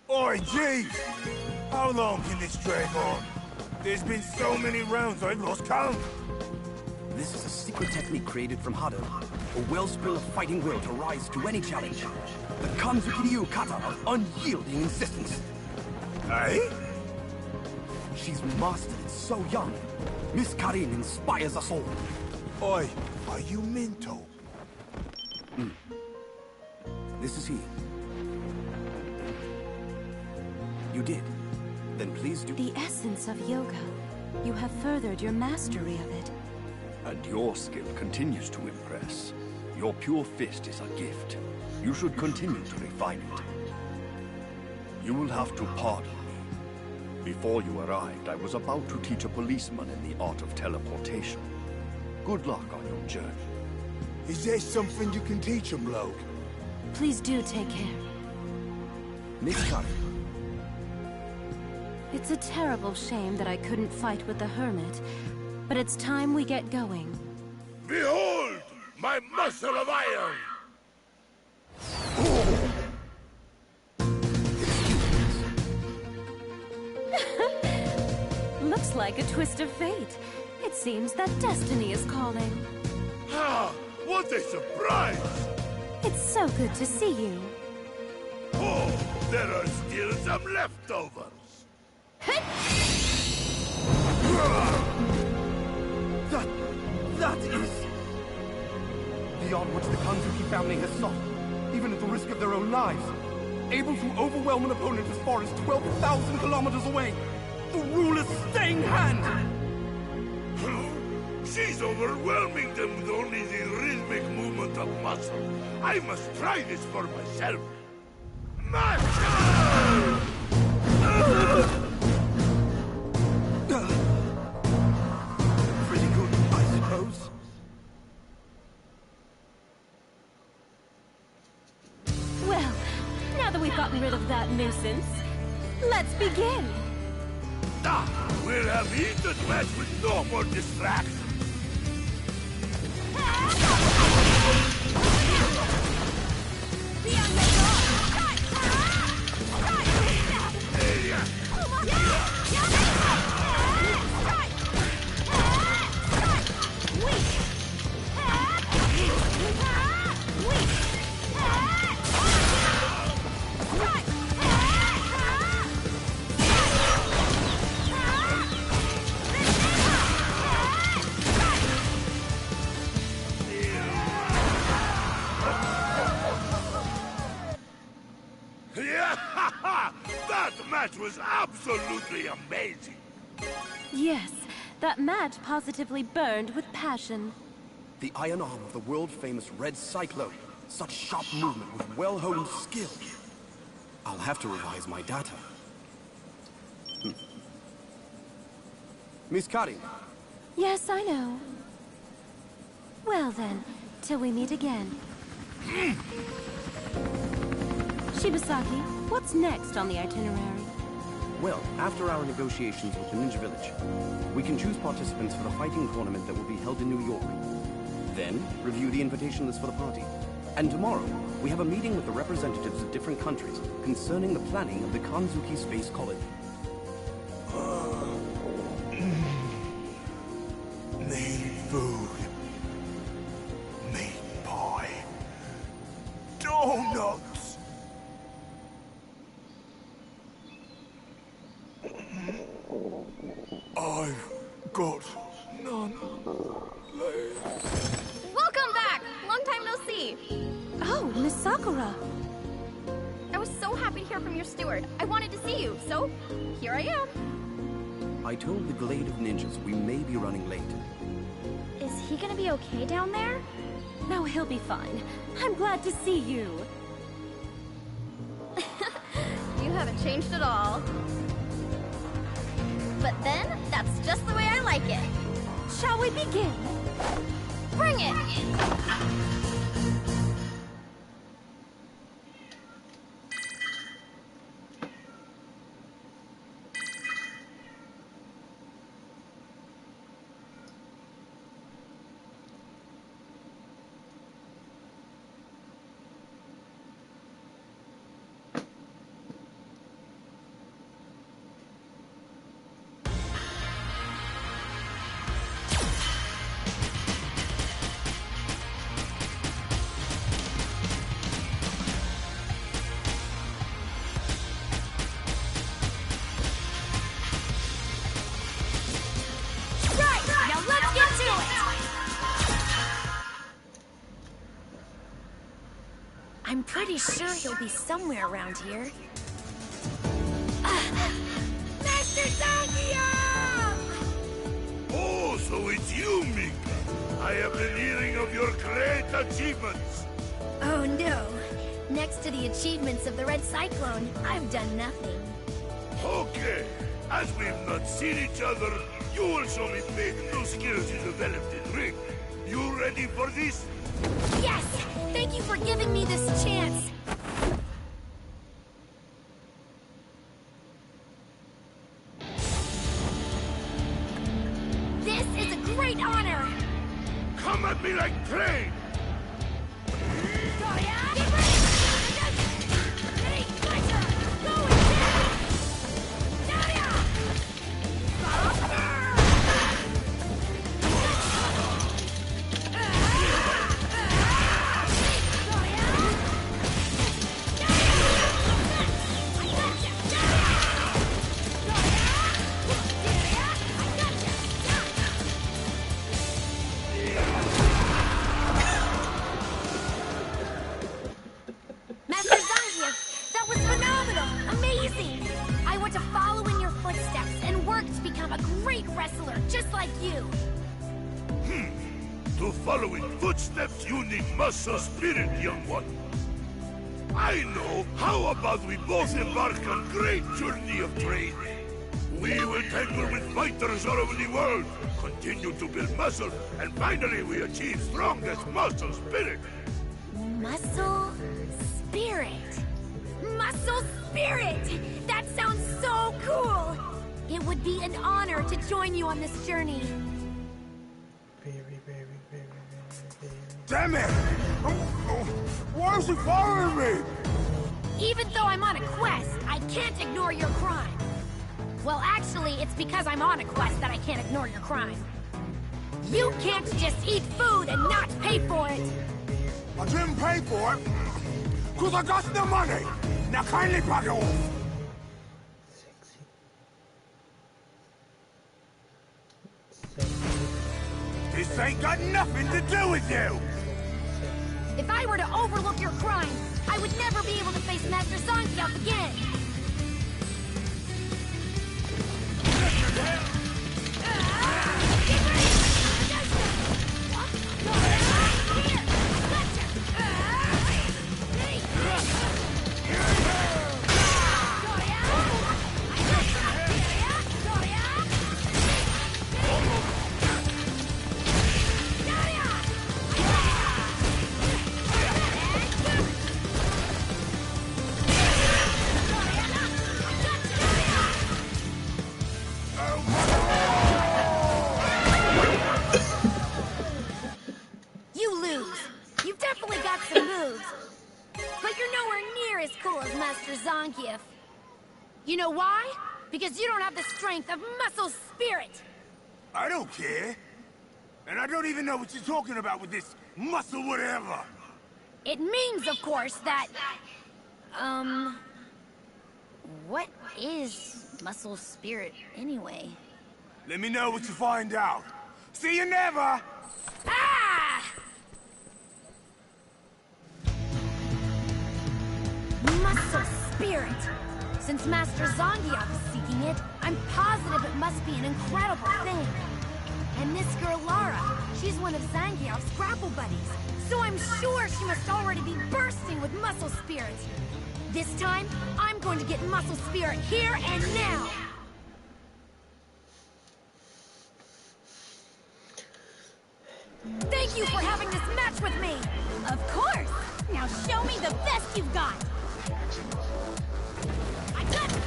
Oi, jeez! How long can this drag on? There's been so many rounds I've lost count. This is a secret technique created from Hado. A wellspring of fighting will to rise to any challenge. The Kanzuki Ryu Kata of unyielding insistence. Aye? She's mastered it so young. Miss Karin inspires us all. Oi, are you mental? This is he. You did? Then please do... The essence of yoga. You have furthered your mastery of it. And your skill continues to impress. Your pure fist is a gift. You should continue to refine it. You will have to pardon me. Before you arrived, I was about to teach a policeman in the art of teleportation. Good luck on your journey. Is there something you can teach him, bloke? Please do take care. Miss Kari. It's a terrible shame that I couldn't fight with the Hermit, but it's time we get going. Behold, my muscle of iron! Looks like a twist of fate. It seems that destiny is calling. Ah, what a surprise! It's so good to see you. Oh, there are still some leftovers. That is... beyond which the Kanzuki family has sought, even at the risk of their own lives. Able to overwhelm an opponent as far as 12,000 kilometers away. The rule is staying hand! She's overwhelming them with only the rhythmic movement of muscle. I must try this for myself. Master! Pretty good, I suppose. Well, now that we've gotten rid of that nuisance, let's begin! We'll have heated match with no more distractions. That match was absolutely amazing. Yes, that match positively burned with passion. The iron arm of the world-famous Red Cyclone. Such sharp movement with well-honed skill. I'll have to revise my data. Miss Kari. Yes, I know. Well then, till we meet again. Shibasaki, what's next on the itinerary? Well, after our negotiations with the Ninja Village, we can choose participants for the fighting tournament that will be held in New York. Then, review the invitation list for the party. And tomorrow, we have a meeting with the representatives of different countries concerning the planning of the Kanzuki Space Colony. Need food. Meat pie. Donuts. I've got none left. Welcome back! Long time no see. Oh, Miss Sakura. I was so happy to hear from your steward. I wanted to see you, so here I am. I told the Glade of Ninjas we may be running late. Is he gonna be okay down there? No, he'll be fine. I'm glad to see you. You haven't changed at all. But then, that's just the way I like it. Shall we begin? Bring it! I'm pretty sure he'll be somewhere around here. I have been hearing of your great achievements. Oh no. Next to the achievements of the Red Cyclone, I've done nothing. Okay. As we've not seen each other, you will show me big new skills you developed in Ring. You ready for this? Yes! Thank you for giving me this chance. This is a great honor! Come at me like train! To follow in footsteps, you need muscle spirit, young one. I know. How about we both embark on great journey of training? We will tangle with fighters all over the world, continue to build muscle, and finally we achieve strongest muscle spirit. Muscle spirit. Muscle spirit! That sounds so cool! It would be an honor to join you on this journey. Damn it! Why is he following me? Even though I'm on a quest, I can't ignore your crime. Well, actually, it's because I'm on a quest that I can't ignore your crime. You can't just eat food and not pay for it. I didn't pay for it, because I got the money. Now kindly bugger off. This ain't got nothing to do with you! If I were to overlook your crime, I would never be able to face Master Zangief again! Zangief. You know why? Because you don't have the strength of muscle spirit! I don't care. And I don't even know what you're talking about with this muscle whatever. It means, of course, that... What is muscle spirit, anyway? Let me know what you find out. See you never! Ah! Muscle spirit! Since Master Zangief is seeking it, I'm positive it must be an incredible thing. And this girl Lara, she's one of Zangief's grapple buddies, so I'm sure she must already be bursting with muscle spirit. This time, I'm going to get muscle spirit here and now! Thank you for having this match with me! Of course! Now show me the best you've got! I got it!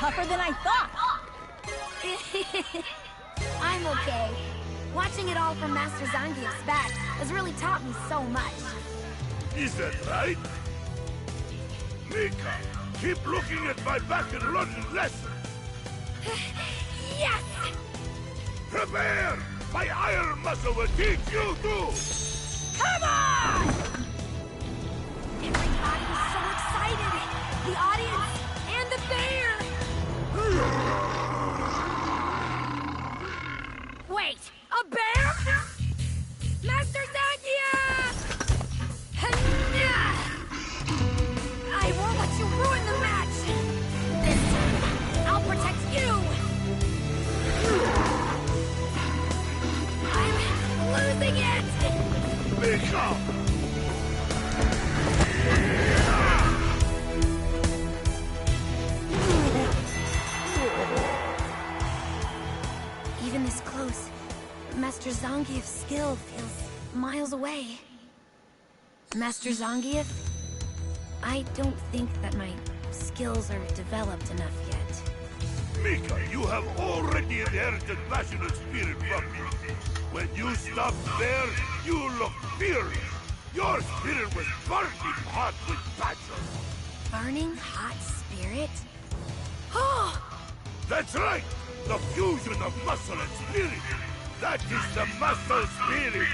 tougher than I thought. I'm okay. Watching it all from Master Zangief's back has really taught me so much. Is that right? Mika, keep looking at my back and learn your lesson. Yes! Prepare! My iron muscle will teach you too! Come on! Everybody was so excited. The audience and the bear. Wait, a bear? Master Zangief! I won't let you ruin the match. This time, I'll protect you. I'm losing it. Mika! Even this close, Master Zangief's skill feels miles away. Master Zangief, I don't think that my skills are developed enough yet. Mika, you have already inherited passionate spirit from me. When you stopped there, you looked fierce. Your spirit was burning hot with passion. Burning hot spirit? Oh! That's right! The fusion of muscle and spirit! That is the muscle spirit!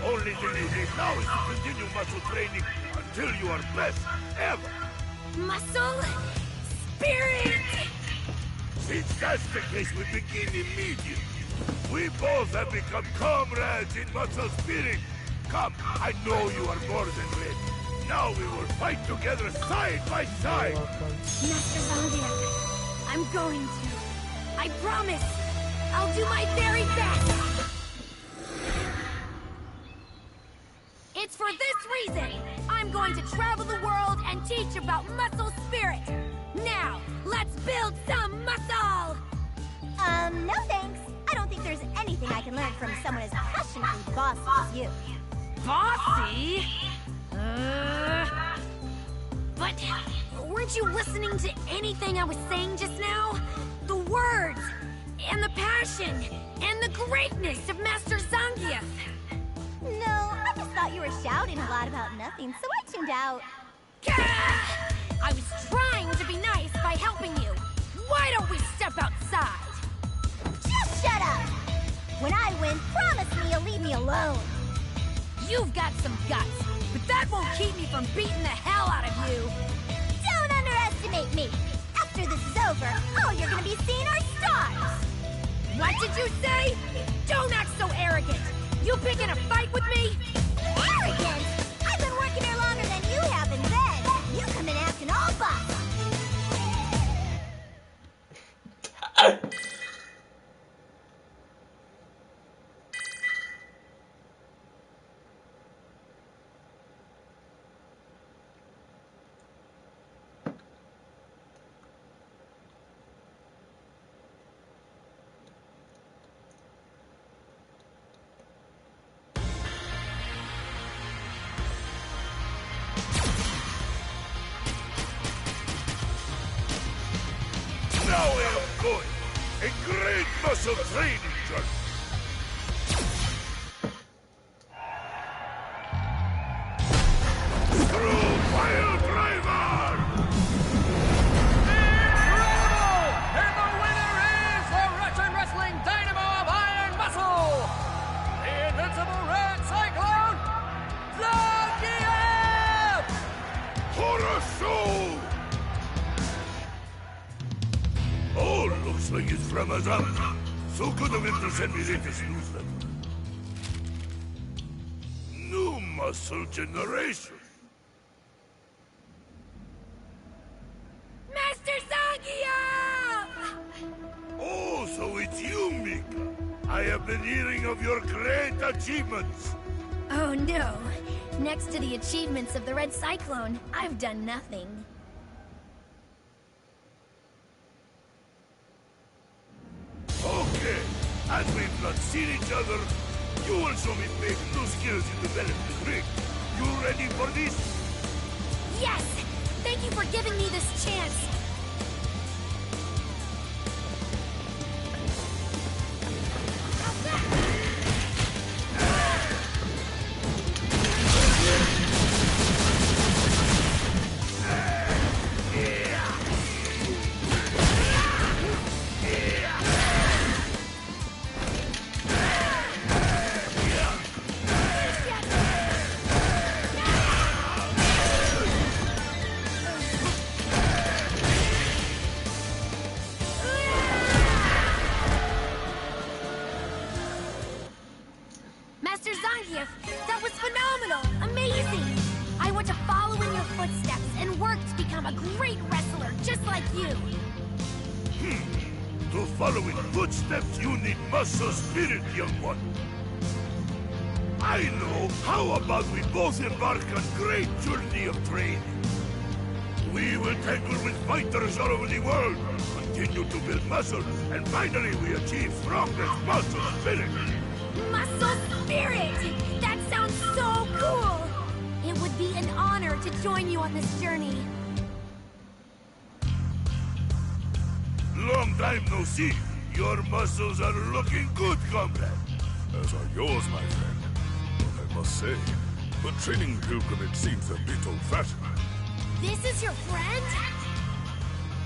Only thing you need now is to continue muscle training until you are best ever! Muscle? Spirit! Since that's the case, we begin immediately. We both have become comrades in muscle spirit. Come, I know you are more than ready. Now we will fight together side by side. Master Zangief, I'm going to. I promise. I'll do my very best. It's for this reason. I'm going to travel the world and teach about muscle spirit. Now, let's build some muscle! No thanks. I don't think there's anything I can learn from someone as passionately bossy as you. Bossy? But weren't you listening to anything I was saying just now? The words, and the passion, and the greatness of Master Zangief. No, I just thought you were shouting a lot about nothing, so I tuned out. I was trying to be nice by helping you. Why don't we step outside? Just shut up! When I win, promise me you'll leave me alone. You've got some guts, but that won't keep me from beating the hell out of you. Don't underestimate me. After this is over, all you're gonna be seeing are stars. What did you say? Don't act so arrogant. You picking a fight with me? Arrogant? I've been working here longer than you have, and then you come in acting all buff. Now we are going. A great muscle training journey. Through Fire Driver! Incredible! And the winner is the Russian Wrestling Dynamo of Iron Muscle! The Invincible Red Cyclone, Zangief! Horror Oh, looks like it's from Azam. So good of him to send me latest newsletter. New muscle generation. Master Zangief! Oh, so it's you, Mika. I have been hearing of your great achievements. Oh no. Next to the achievements of the Red Cyclone, I've done nothing. Okay, as we've not seen each other, you will show me big new skills you developed in the ring. You ready for this? Yes! Thank you for giving me this chance. I'm a great wrestler, just like you. To follow in footsteps, you need muscle spirit, young one. I know. How about we both embark on great journey of training? We will tangle with fighters all over the world, continue to build muscle, and finally we achieve strongest muscle spirit. Muscle spirit! That sounds so cool! It would be an honor to join you on this journey. Long time no see. Your muscles are looking good, comrade. As are yours, my friend. But I must say, the training pilgrimage seems a bit old-fashioned. This is your friend?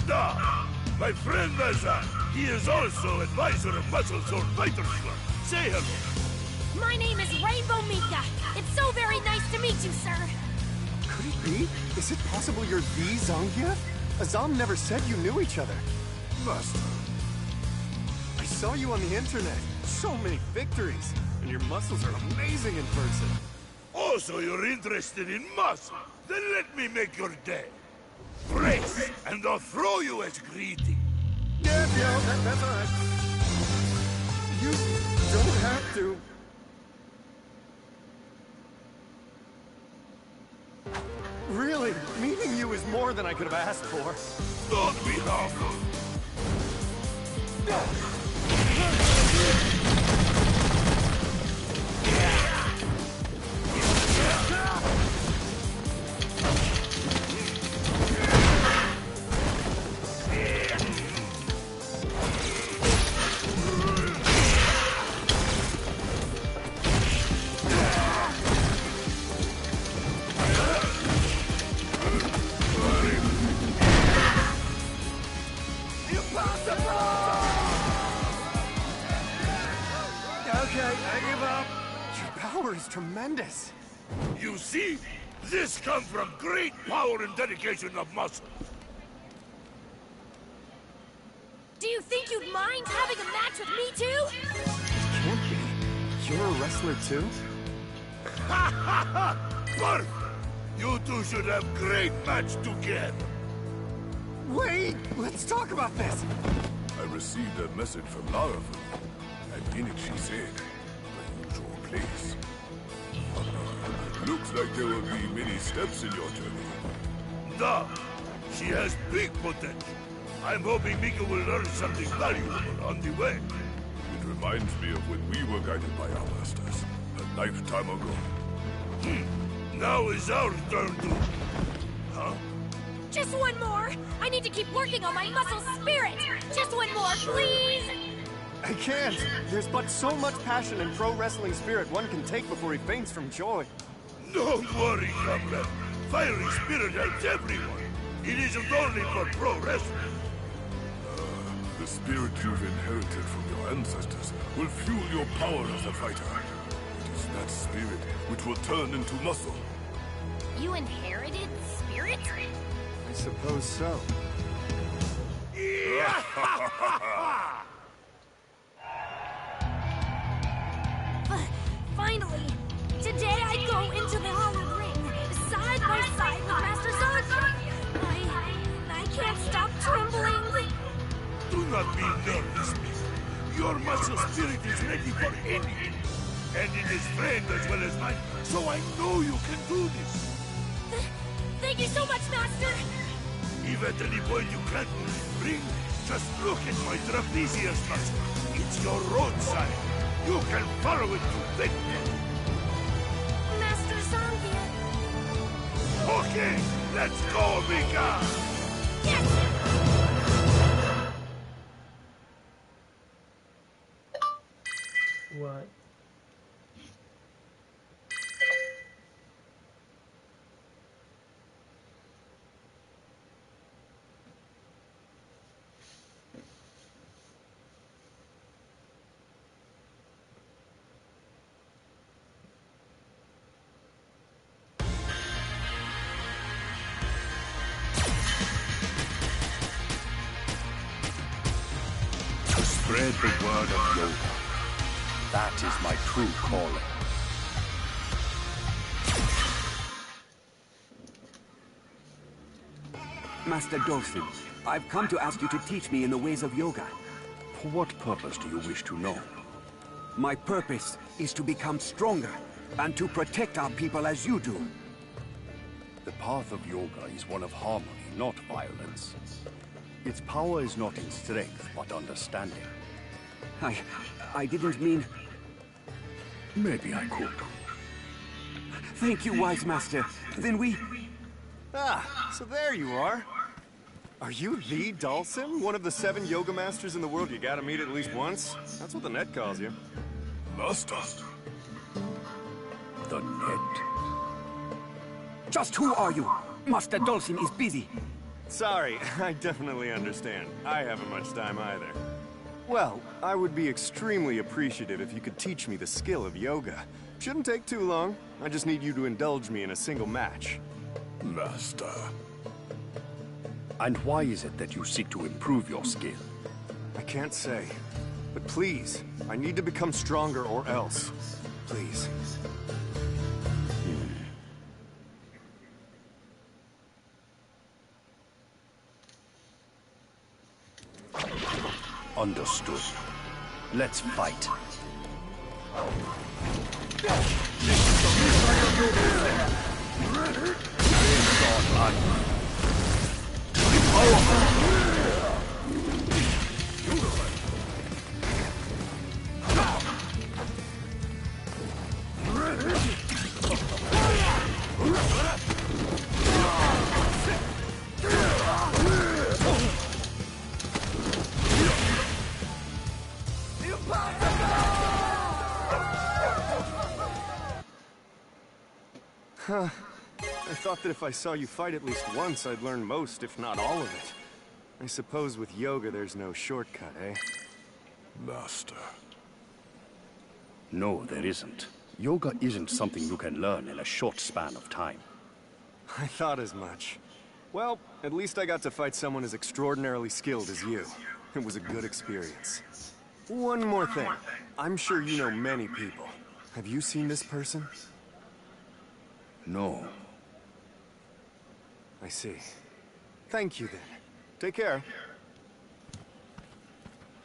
Da! My friend Azan. He is also advisor of Muscle Sword Fighters Club. Say hello. My name is Rainbow Mika. It's so very nice to meet you, sir. Could it be? Is it possible you're the Zangief? Azam never said you knew each other. Master. I saw you on the internet. So many victories. And your muscles are amazing in person. Also, you're interested in muscle. Then let me make your day. Brace, and I'll throw you as greeting. Yeah, that's all right. You don't have to. Really, meeting you is more than I could have asked for. Don't be awful. Is tremendous. You see? This comes from great power and dedication of muscle. Do you think you'd mind having a match with me too? Can't be. You're a wrestler too? Ha ha ha! Perfect! You two should have great match together. Wait! Let's talk about this! I received a message from Laravel, and in it she said, the usual place. Looks like there will be many steps in your journey. Da! She has big potential. I'm hoping Mika will learn something valuable on the way. It reminds me of when we were guided by our masters, a lifetime ago. Now is our turn to... Huh? Just one more! I need to keep working on my muscle spirit! Just one more, please! I can't! There's but so much passion and pro wrestling spirit one can take before he faints from joy. Don't worry, comrade. Fiery spirit helps everyone. It isn't only for pro wrestling. The spirit you've inherited from your ancestors will fuel your power as a fighter. It is that spirit which will turn into muscle. You inherited spirit? I suppose so. Finally! Today I go into the Hollow Ring, side by side with Master Zangief. I can't stop trembling. Do not be nervous, miss. Your muscle spirit is ready for anything. And it is trained as well as mine, so I know you can do this. Thank you so much, Master! If at any point you can't move the ring, just look at my trapezius muscle. It's your road sign. You can follow it to victory. Master Zangief. Okay, let's go, Mika! Yes! What? Spread the word of yoga. That is my true calling. Master Dolphin, I've come to ask you to teach me in the ways of yoga. For what purpose do you wish to know? My purpose is to become stronger and to protect our people as you do. The path of yoga is one of harmony, not violence. Its power is not in strength, but understanding. I didn't mean... Maybe I could. Thank you, wise master. Then we... Ah, so there you are. Are you the Dhalsim? One of the 7 yoga masters in the world you gotta meet at least once? That's what the net calls you. Master. The net? Just who are you? Master Dhalsim is busy. Sorry, I definitely understand. I haven't much time either. Well, I would be extremely appreciative if you could teach me the skill of yoga. Shouldn't take too long. I just need you to indulge me in a single match. Master. And why is it that you seek to improve your skill? I can't say. But please, I need to become stronger or else. Please. Understood. Let's fight. Huh. I thought that if I saw you fight at least once, I'd learn most, if not all of it. I suppose with yoga there's no shortcut, eh? Master. No, there isn't. Yoga isn't something you can learn in a short span of time. I thought as much. Well, at least I got to fight someone as extraordinarily skilled as you. It was a good experience. One more thing. I'm sure you know many people. Have you seen this person? No. I see. Thank you, then. Take care.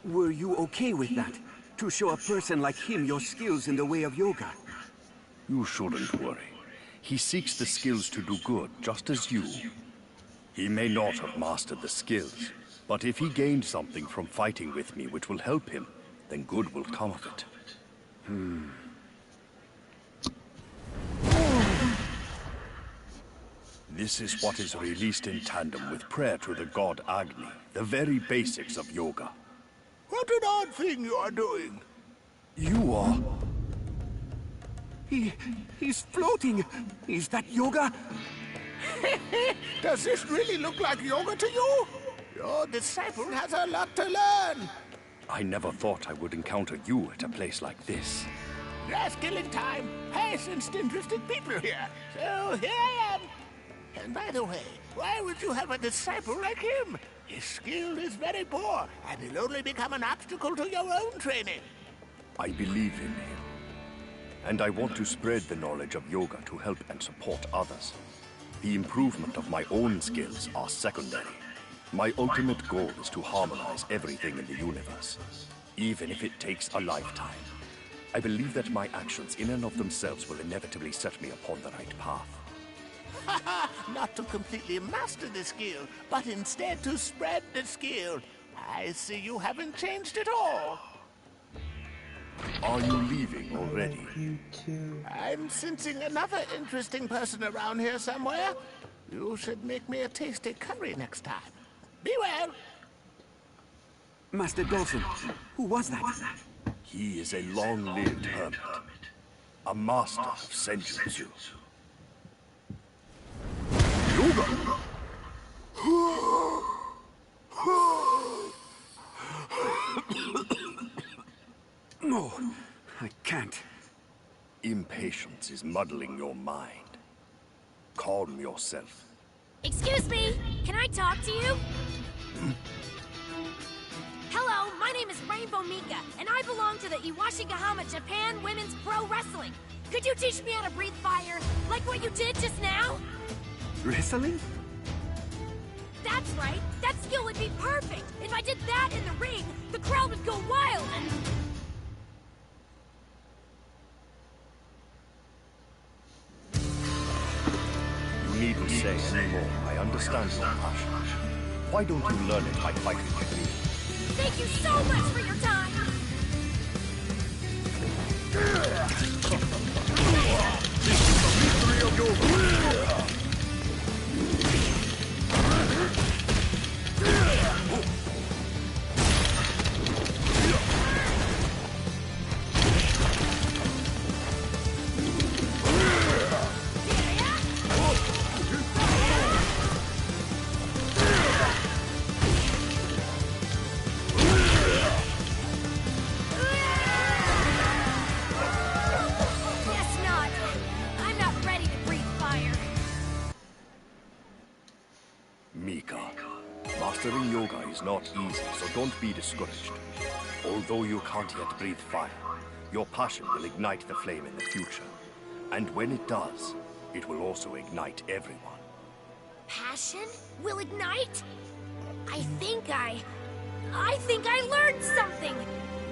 Were you okay with that? To show a person like him your skills in the way of yoga? You shouldn't worry. He seeks the skills to do good, just as you. He may not have mastered the skills, but if he gained something from fighting with me which will help him, then good will come of it. This is what is released in tandem with prayer to the god Agni, the very basics of yoga. What an odd thing you are doing. You are... He's floating. Is that yoga? Does this really look like yoga to you? Your disciple has a lot to learn. I never thought I would encounter you at a place like this. Just killing time. I sensed interested people here. So here I am. And by the way, why would you have a disciple like him? His skill is very poor, and he'll only become an obstacle to your own training. I believe in him. And I want to spread the knowledge of yoga to help and support others. The improvement of my own skills are secondary. My ultimate goal is to harmonize everything in the universe, even if it takes a lifetime. I believe that my actions in and of themselves will inevitably set me upon the right path. Not to completely master the skill, but instead to spread the skill. I see you haven't changed at all. Are you leaving already? I'm sensing another interesting person around here somewhere. You should make me a tasty curry next time. Be well. Master Dhalsim, who was that? He is a long-lived hermit, a master of senjutsu. Yoga! No, I can't. Impatience is muddling your mind. Calm yourself. Excuse me, can I talk to you? Hello, my name is Rainbow Mika, and I belong to the Iwashigahama Japan Women's Pro Wrestling. Could you teach me how to breathe fire, like what you did just now? Wrestling? That's right! That skill would be perfect! If I did that in the ring, the crowd would go wild and... You needn't say anymore. I understand your passion. Why don't you learn it by fighting with me? Thank you so much for your time! Victory of your will! Guess not. I'm not ready to breathe fire. Mika, mastering yoga is not easy, so don't be discouraged. Although you can't yet breathe fire, your passion will ignite the flame in the future. And when it does, it will also ignite everyone. Passion? Will ignite? I think I learned something!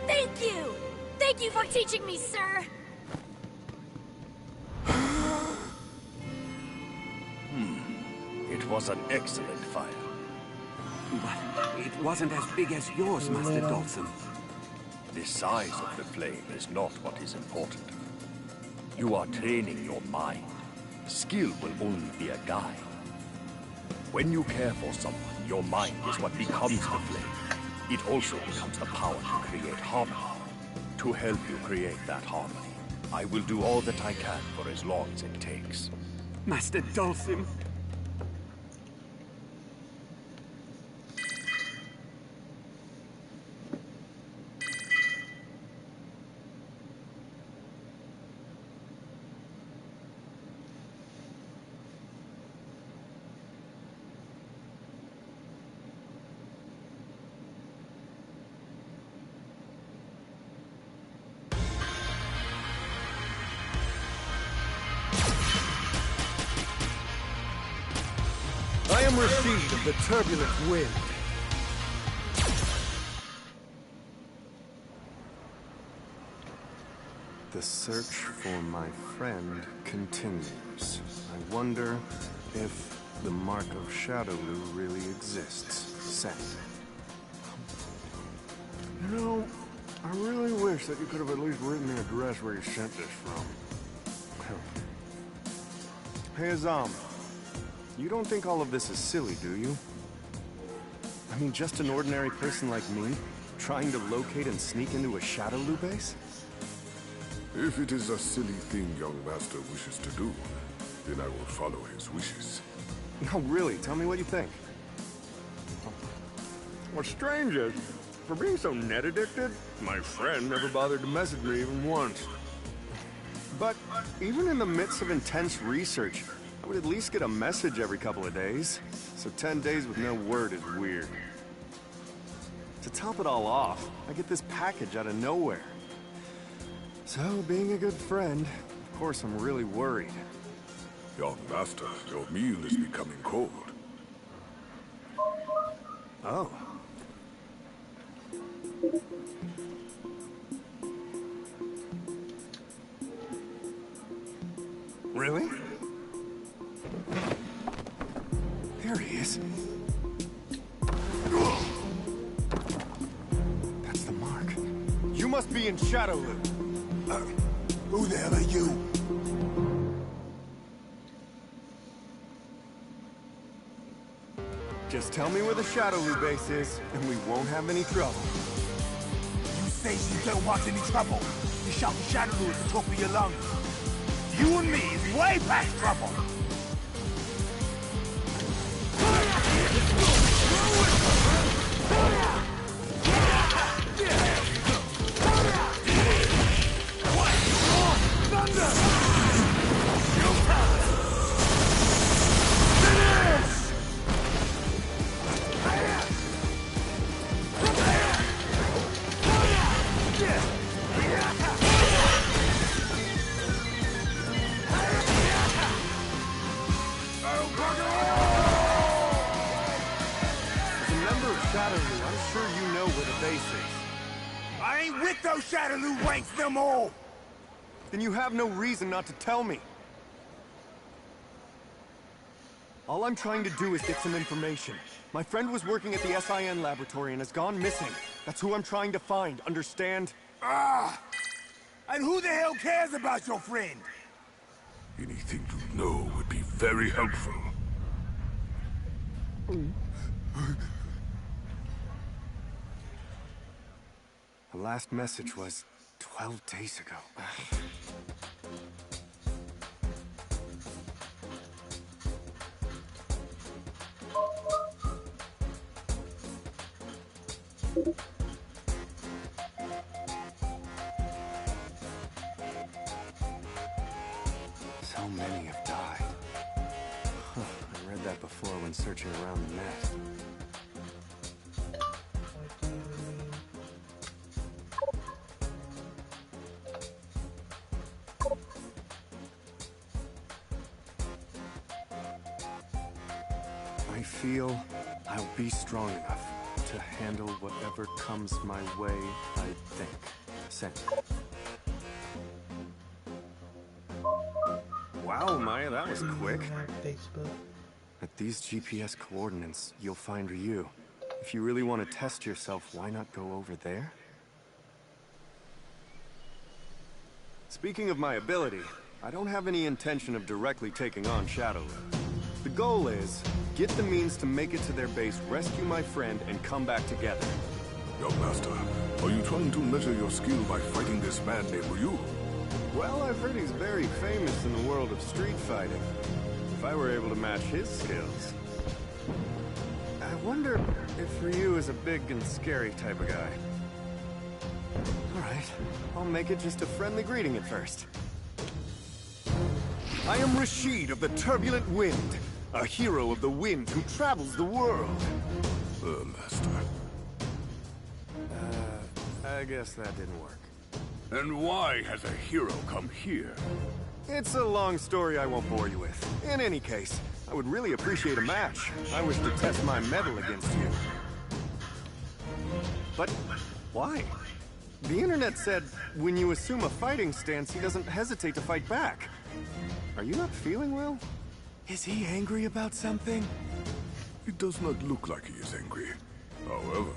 Thank you! Thank you for teaching me, sir! It was an excellent fire. But it wasn't as big as yours, Master Dawson. The size of the flame is not what is important. You are training your mind. Skill will only be a guide. When you care for someone, your mind is what becomes the flame. It also becomes the power to create harmony. To help you create that harmony, I will do all that I can for as long as it takes. Master Dawson. I am Rashid of the Turbulent Wind. The search for my friend continues. I wonder if the mark of Shadowloo really exists. Send. You know, I really wish that you could have at least written the address where you sent this from. Hey, Azam. You don't think all of this is silly, do you? I mean, just an ordinary person like me, trying to locate and sneak into a Shadowloo base? If it is a silly thing young master wishes to do, then I will follow his wishes. No, really, tell me what you think. What's strange is, for being so net-addicted, my friend never bothered to message me even once. But even in the midst of intense research, I would at least get a message every couple of days. So 10 days with no word is weird. To top it all off, I get this package out of nowhere. So, being a good friend, of course I'm really worried. Young master, your meal is becoming cold. Oh. Really? There he is. That's the mark. You must be in Shadowloo. Who the hell are you? Just tell me where the Shadowloo base is, and we won't have any trouble. You say you don't want any trouble. You shout Shadowloo at the top of your lungs. You and me is way past trouble. Shadaloo, I'm sure you know where the base is. I ain't with those Shadaloo wanks no more! Then you have no reason not to tell me. All I'm trying to do is get some information. My friend was working at the SIN laboratory and has gone missing. That's who I'm trying to find, understand? Ah! And who the hell cares about your friend? Anything you know would be very helpful. The last message was 12 days ago. So many have died. I read that before when searching around the net. I feel I'll be strong enough to handle whatever comes my way, I think. Sent. Wow, Maya, that was quick. At these GPS coordinates, you'll find Ryu. If you really want to test yourself, why not go over there? Speaking of my ability, I don't have any intention of directly taking on Shadaloo. The goal is, get the means to make it to their base, rescue my friend, and come back together. Young Master, are you trying to measure your skill by fighting this man named Ryu? Well, I've heard he's very famous in the world of street fighting. If I were able to match his skills... I wonder if Ryu is a big and scary type of guy. Alright, I'll make it just a friendly greeting at first. I am Rashid of the Turbulent Wind, a hero of the wind who travels the world. Master. I guess that didn't work. And why has a hero come here? It's a long story I won't bore you with. In any case, I would really appreciate a match. I wish to test my mettle against you. But why? The internet said when you assume a fighting stance, he doesn't hesitate to fight back. Are you not feeling well? Is he angry about something? It does not look like he is angry. However...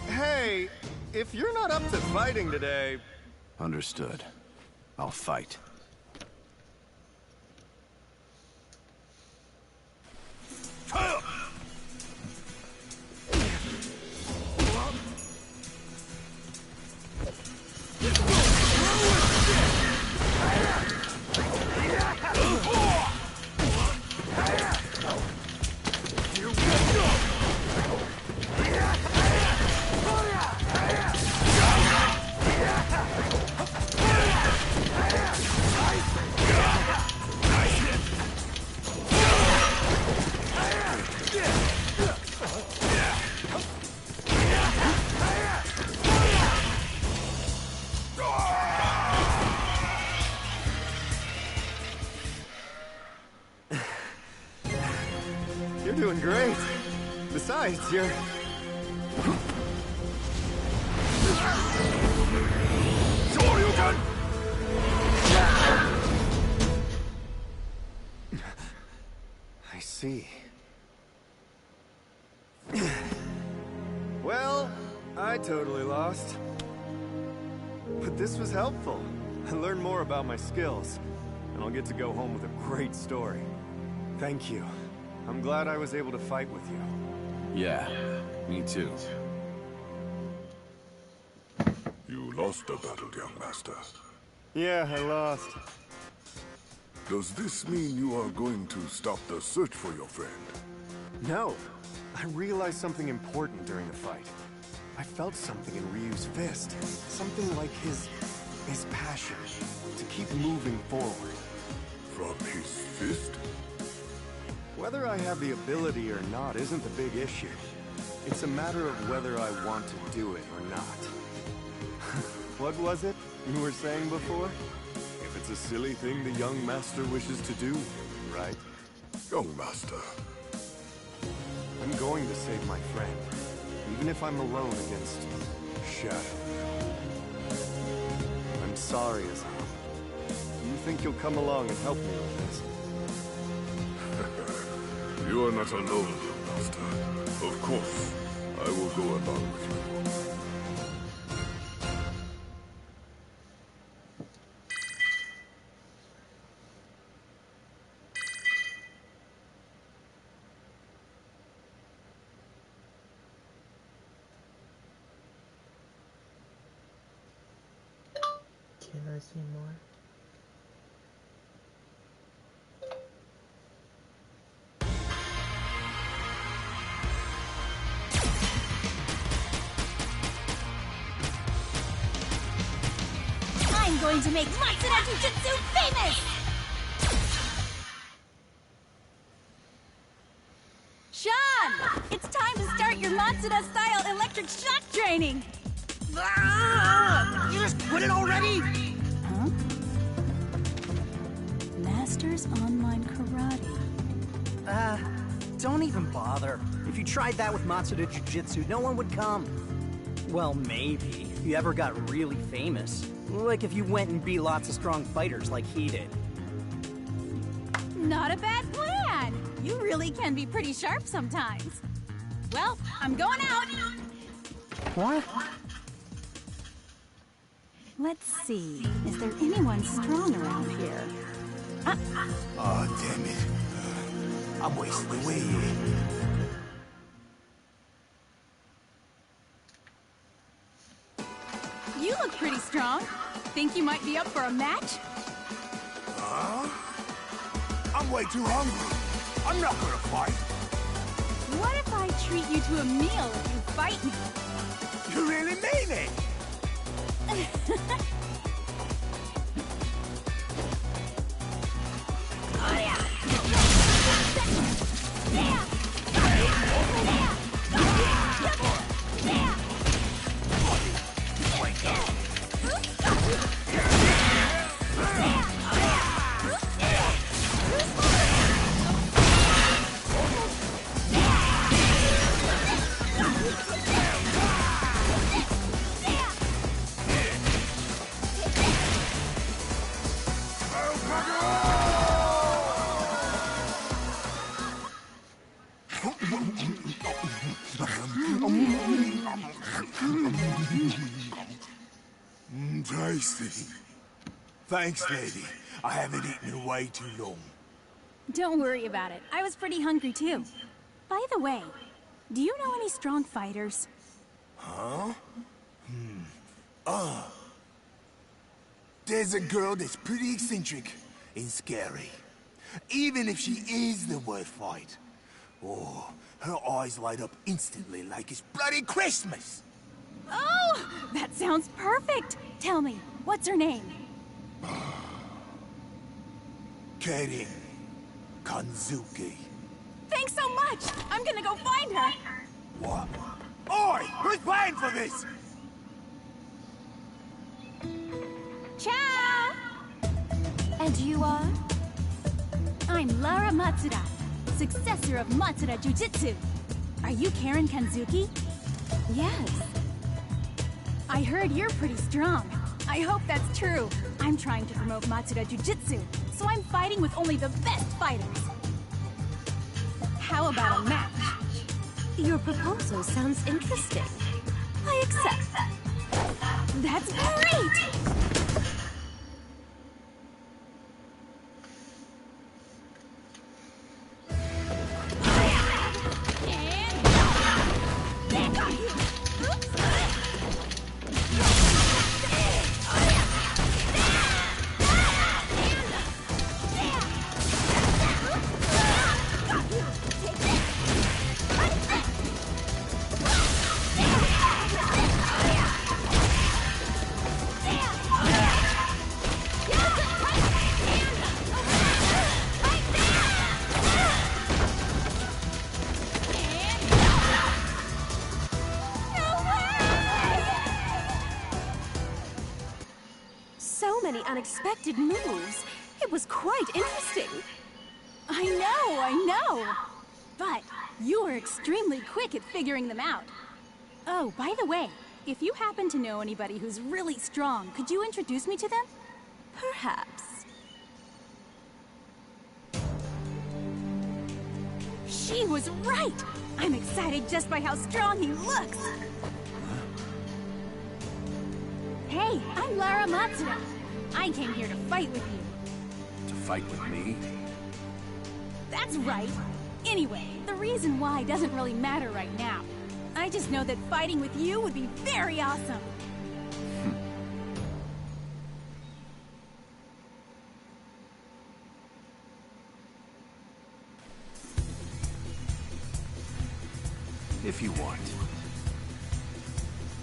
Hey, if you're not up to fighting today... Understood. I'll fight. You're doing great. Besides, you're... Shoryuken! I see. Well, I totally lost. But this was helpful. I learned more about my skills, and I'll get to go home with a great story. Thank you. I'm glad I was able to fight with you. Yeah, me too. You lost the battle, young master. Yeah, I lost. Does this mean you are going to stop the search for your friend? No. I realized something important during the fight. I felt something in Ryu's fist. Something like his passion to keep moving forward. From his fist? Whether I have the ability or not isn't the big issue. It's a matter of whether I want to do it or not. What was it you were saying before? If it's a silly thing the young master wishes to do, right? Young master, I'm going to save my friend, even if I'm alone against Shadow. I'm sorry, Azal. Do you think you'll come along and help me with this? You are not alone, Master. Of course, I will go along with you. Can I see more? I'm going to make Matsuda Jujutsu famous! Sean! It's time to start your Matsuda-style electric shock training! You just quit it already? Huh? Masters Online Karate. Don't even bother. If you tried that with Matsuda Jujutsu, no one would come. Well, maybe. If you ever got really famous. Like if you went and beat lots of strong fighters like he did. Not a bad plan! You really can be pretty sharp sometimes. Well, I'm going out! What? Let's see. Is there anyone strong around here? Oh, damn it. I'm wasting away here. You look pretty strong. Think you might be up for a match? Huh? I'm way too hungry. I'm not gonna fight. What if I treat you to a meal if you fight me? You really mean it? Tasty. Thanks, lady. I haven't eaten in way too long. Don't worry about it. I was pretty hungry too. By the way, do you know any strong fighters? Huh? There's a girl that's pretty eccentric and scary. Even if she is the worst fight. Oh, her eyes light up instantly like it's bloody Christmas. Oh, that sounds perfect. Tell me, what's her name? Karen Kanzuki. Thanks so much. I'm gonna go find her. What? Oi! Who's paying for this? Ciao! And you are? I'm Lara Matsuda, successor of Matsuda Jujutsu. Are you Karen Kanzuki? Yes. I heard you're pretty strong. I hope that's true. I'm trying to promote Matsuda Jujutsu, so I'm fighting with only the best fighters. How about a match? Your proposal sounds interesting. I accept. That's great! Unexpected moves. It was quite interesting. I know. But You were extremely quick at figuring them out. Oh, by the way, if you happen to know anybody who's really strong, could you introduce me to them? Perhaps. She was right! I'm excited just by how strong he looks! Hey, I'm Lara Matsuda. I came here to fight with you. To fight with me? That's right. Anyway, the reason why doesn't really matter right now. I just know that fighting with you would be very awesome. If you want.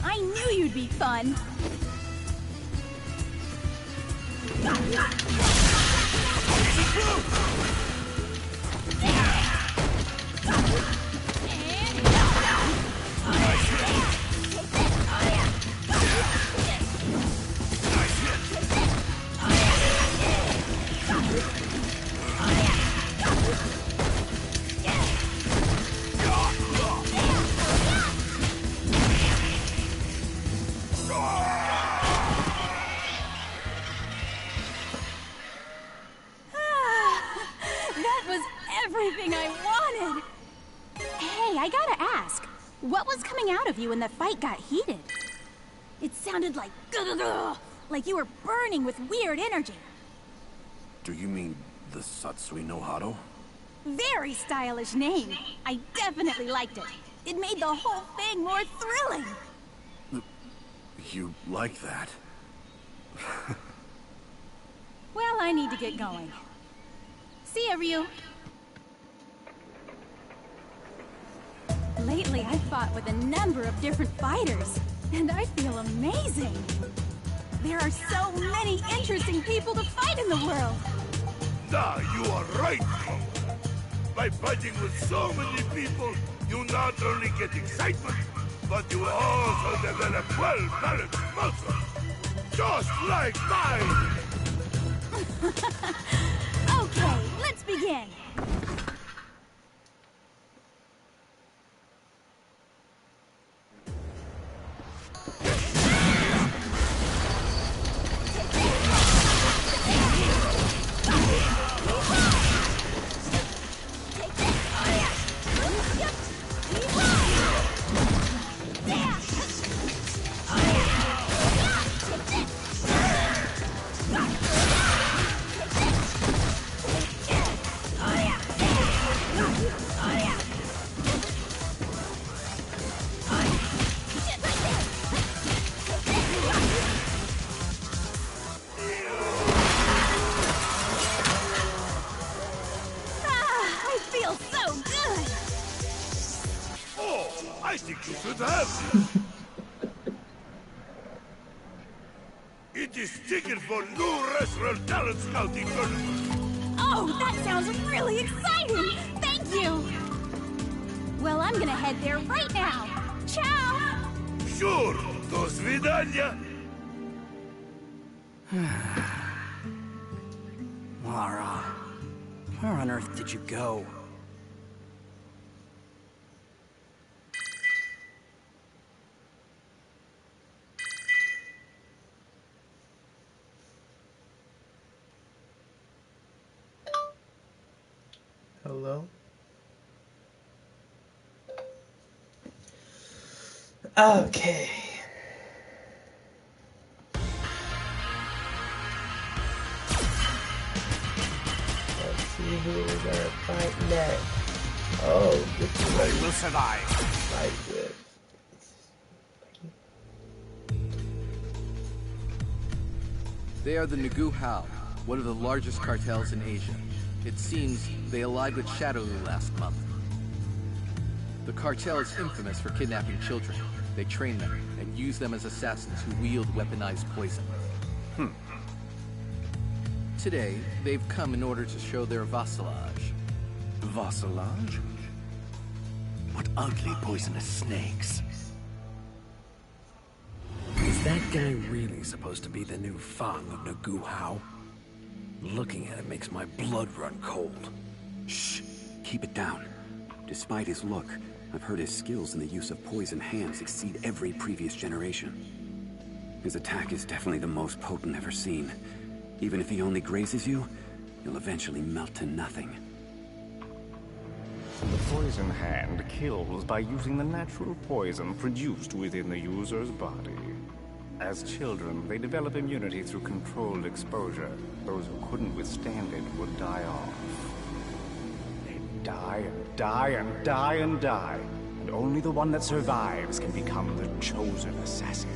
I knew you'd be fun. Everything I wanted! Hey, I gotta ask, what was coming out of you when the fight got heated? It sounded like like you were burning with weird energy. Do you mean the Satsui no Hado? Very stylish name. I definitely liked it. It made the whole thing more thrilling. You like that? Well, I need to get going. See ya, Ryu. Lately, I've fought with a number of different fighters, and I feel amazing. There are so many interesting people to fight in the world. Nah, you are right. By fighting with so many people, you not only get excitement, but you also develop well-balanced muscles. Just like mine! Okay, let's begin. I think you should have it is ticket for new restaurant talent scouting tournament. Oh, that sounds really exciting! Thank you! Well, I'm gonna head there right now. Ciao! Sure, do svidania. Lara, where on earth did you go? Hello? Okay. Let's see who we're gonna fight next. Oh, this is what I will survive. Fight with. They are the Nagu Hao, one of the largest cartels in Asia. It seems they allied with Shadowloo last month. The cartel is infamous for kidnapping children. They train them and use them as assassins who wield weaponized poison. Today, they've come in order to show their vassalage. Vassalage? What ugly poisonous snakes. Is that guy really supposed to be the new Fang of Nagu Hao? Looking at it makes my blood run cold. Shh, keep it down. Despite his look, I've heard his skills in the use of poison hands exceed every previous generation. His attack is definitely the most potent ever seen. Even if he only grazes you, he'll eventually melt to nothing. The poison hand kills by using the natural poison produced within the user's body. As children, they develop immunity through controlled exposure. Those who couldn't withstand it would die off. They die and die and die and die, and only the one that survives can become the chosen assassin.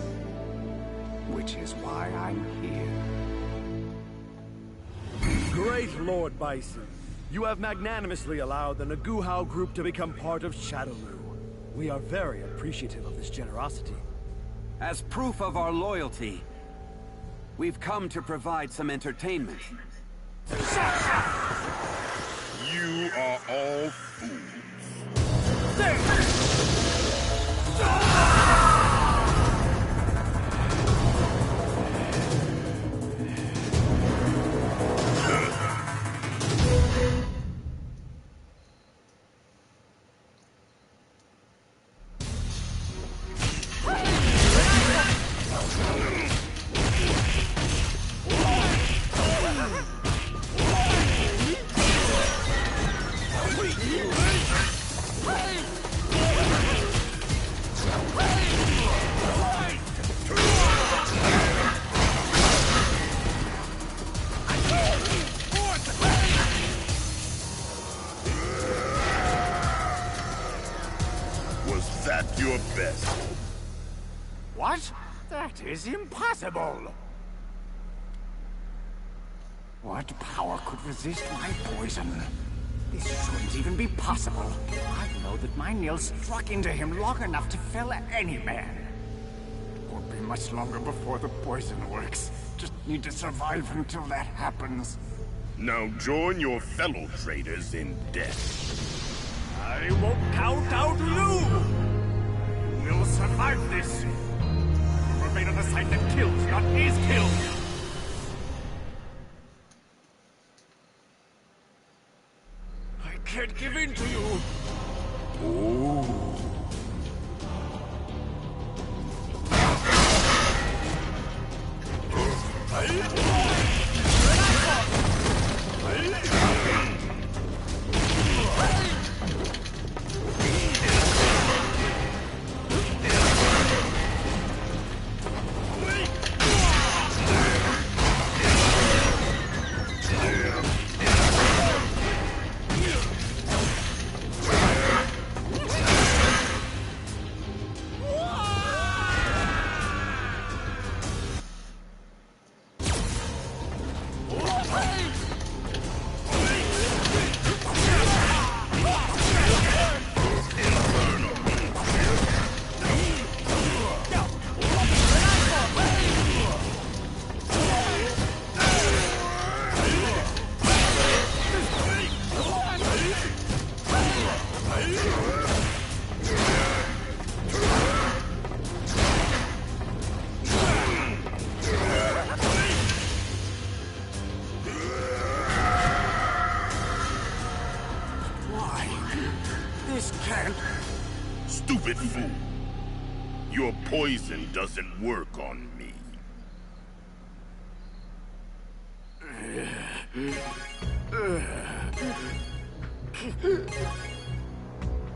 Which is why I'm here. Great Lord Bison. You have magnanimously allowed the Naguhao group to become part of Shadowloo. We are very appreciative of this generosity. As proof of our loyalty, we've come to provide some entertainment. You are all fools. Your best. What? That is impossible! What power could resist my poison? This shouldn't even be possible. I know that my nail struck into him long enough to fell any man. It won't be much longer before the poison works. Just need to survive until that happens. Now join your fellow traitors in death. I won't count out Lou! We'll survive this. We'll remain on the side that kills, not is killed. I can't give in to you. Ooh. Stupid fool. Your poison doesn't work on me.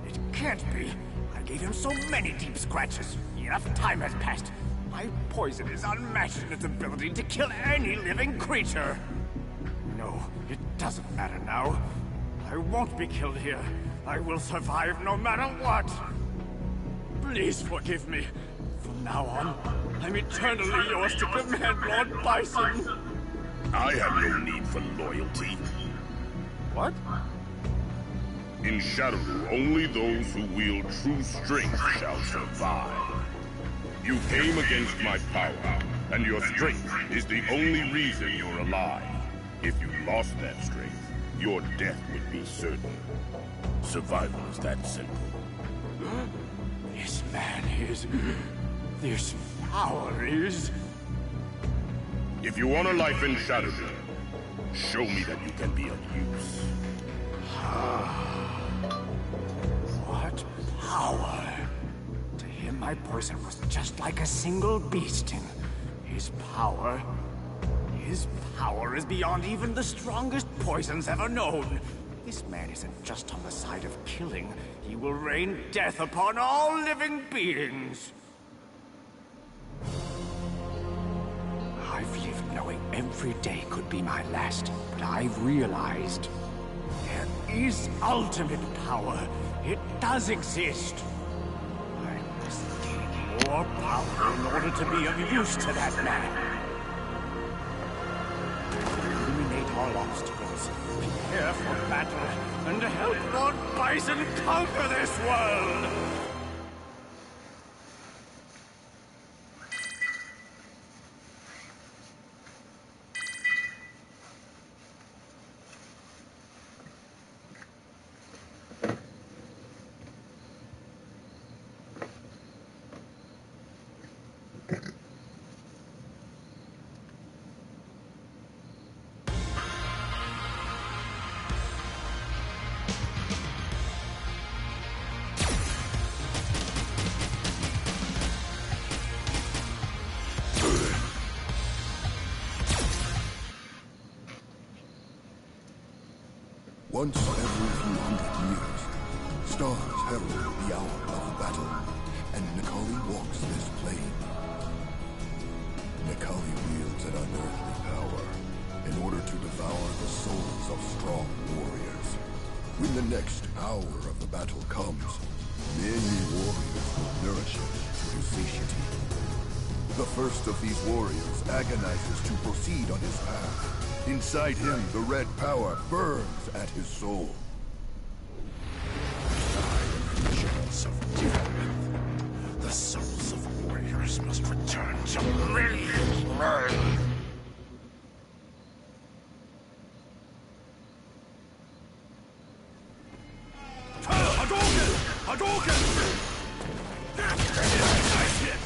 It can't be. I gave him so many deep scratches. Enough time has passed. My poison is unmatched in its ability to kill any living creature. No, it doesn't matter now. I won't be killed here. I will survive no matter what. Please forgive me. From now on, I'm eternally yours to command Lord Bison. I have no need for loyalty. What? In Shadowloo, only those who wield true strength shall survive. You came against my power, and your strength is the only reason you're alive. If you lost that strength, your death would be certain. Survival is that simple. This man is... This power is... If you want a life in Shadowloo, show me that you can be of use. my poison was just like a single beast in his power. His power is beyond even the strongest poisons ever known. This man isn't just on the side of killing. He will rain death upon all living beings. I've lived knowing every day could be my last, but I've realized there is ultimate power. It does exist. I must gain more power in order to be of use to that man. Eliminate all obstacles, prepare for battle, and help Lord Bison conquer this world! Once every few hundred years, stars herald the hour of battle, and Necalli walks this plane. Necalli wields an unearthly power in order to devour the souls of strong warriors. When the next hour of the battle comes, many warriors will nourish it to satiety. The first of these warriors agonizes to proceed on his path. Inside him, the red power burns at his soul. Visions of death. The souls of warriors must return to millions men. Hadouken! Hadouken! Nice hit!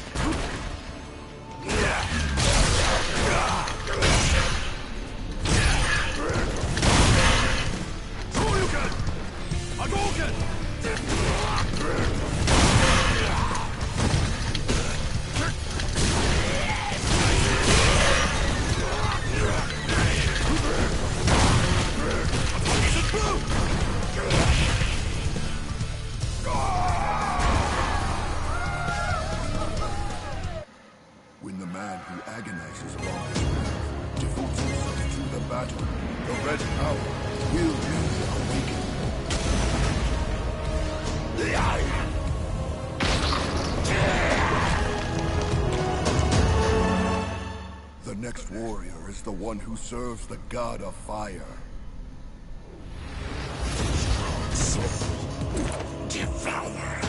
When the man who agonizes along his path devotes himself to the battle, the red power will be awakened. The next warrior is the one who serves the god of fire. Strong soul, devour.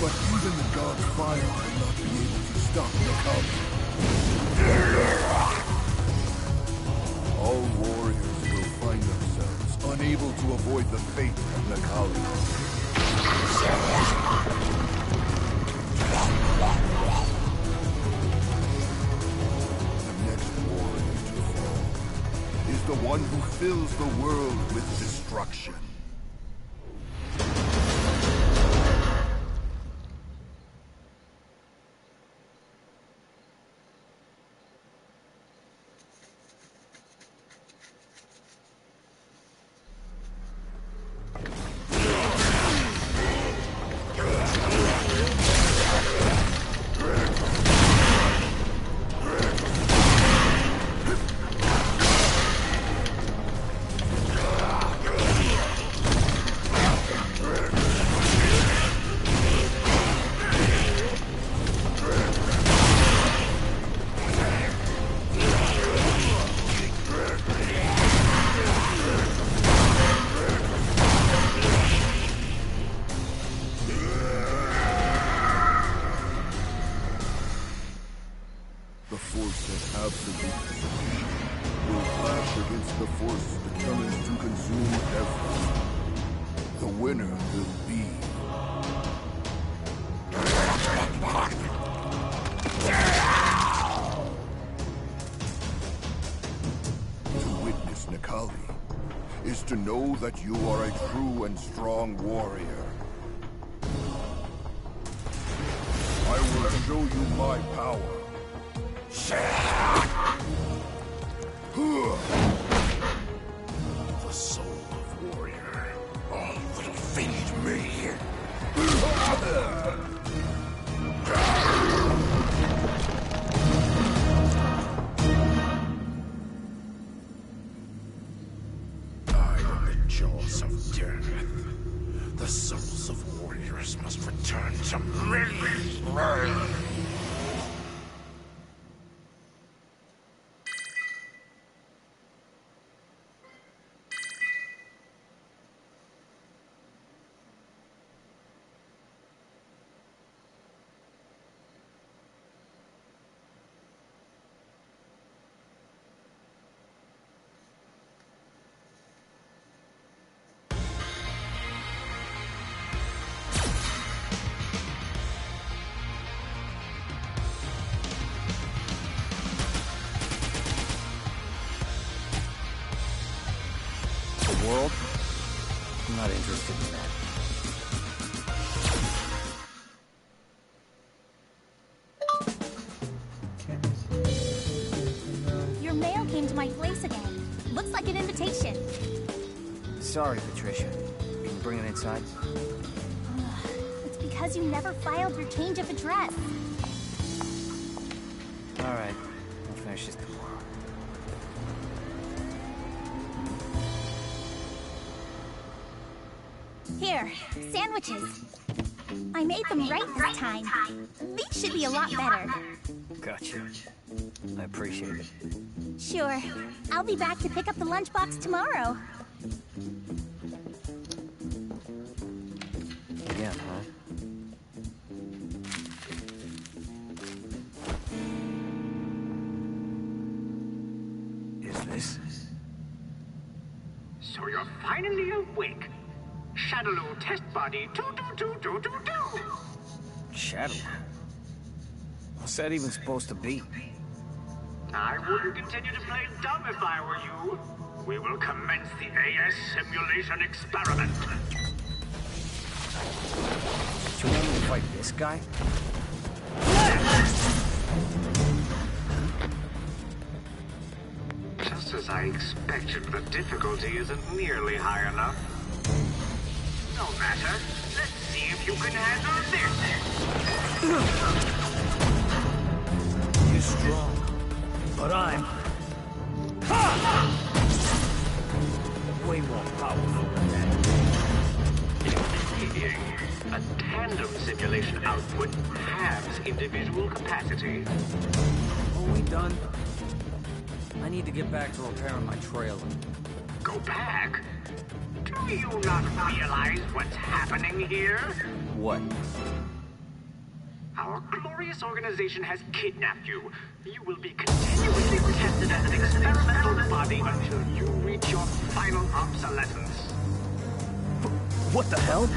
But even the god's fire will not be able to stop Necalli. All warriors will find themselves unable to avoid the fate of Necalli. The next warrior to fall is the one who fills the world with destruction. will clash against the force determined to consume everything. The winner will be... To witness Necalli is to know that you are a true and strong warrior. I will show you my power. The soul of warrior. All will feed me. I am the jaws of death. The souls of warriors must return to me. World? I'm not interested in that. Your mail came to my place again. Looks like an invitation. Sorry, Patricia. Can you bring it inside? It's because you never filed your change of address. Alright. I'll finish this tomorrow. Here, sandwiches. I made them right this time. These should be a lot better. Gotcha. I appreciate it. Sure. I'll be back to pick up the lunchbox tomorrow. Again, huh? Is this? So you're finally awake. Shadaloo test body 2222222. Shadow? What's that even supposed to be? I wouldn't continue to play dumb if I were you. We will commence the AS simulation experiment. Do you want me to fight this guy? Just as I expected, the difficulty isn't nearly high enough. No matter. Let's see if you can handle this. You're strong, but I'm way more powerful than that. Intriguing. A tandem simulation output halves individual capacity. Are we done? I need to get back to repairing my trailer. Go back? Do you not realize what's happening here? What? Our glorious organization has kidnapped you. You will be continuously tested as an experimental body until you reach your final obsolescence. What the hell?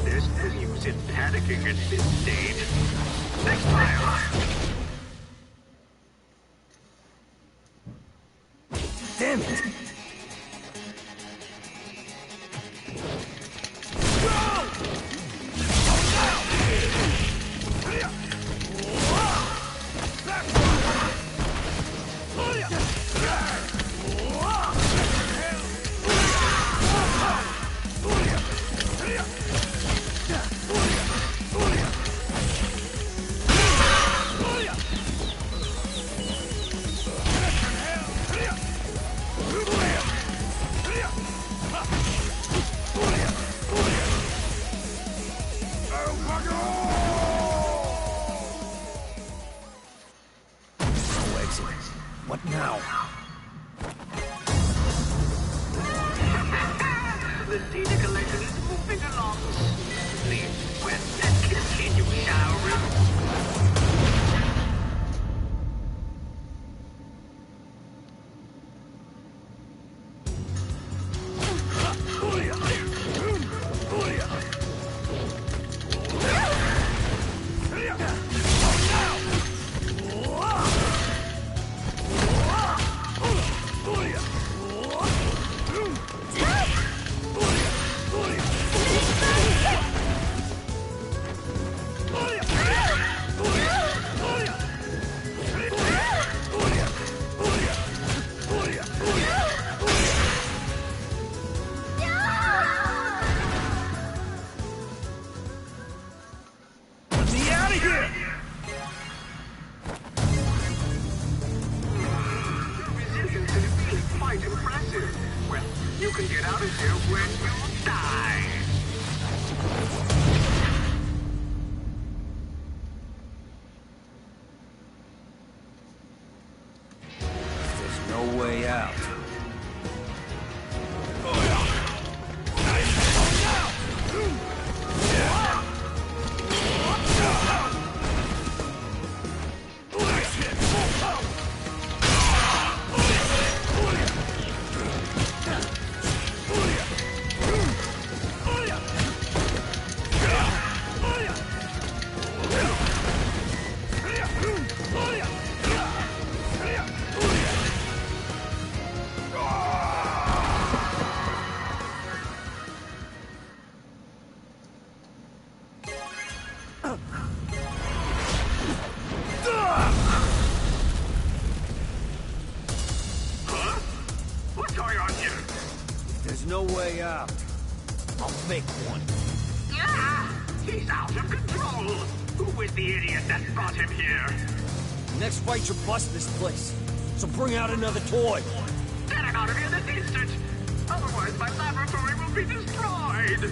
There's no use in panicking at this stage. Next time. Damn it! What now? The data collection is moving along smoothly. Let's continue, shall we? Senjutsu. Well, you can get out of here when you die. There's no way out. What's going on here? There's no way out. I'll make one. Ah! He's out of control! Who is the idiot that brought him here? Next fight should bust this place. So bring out another toy. Get him out of here this instant! Otherwise my laboratory will be destroyed!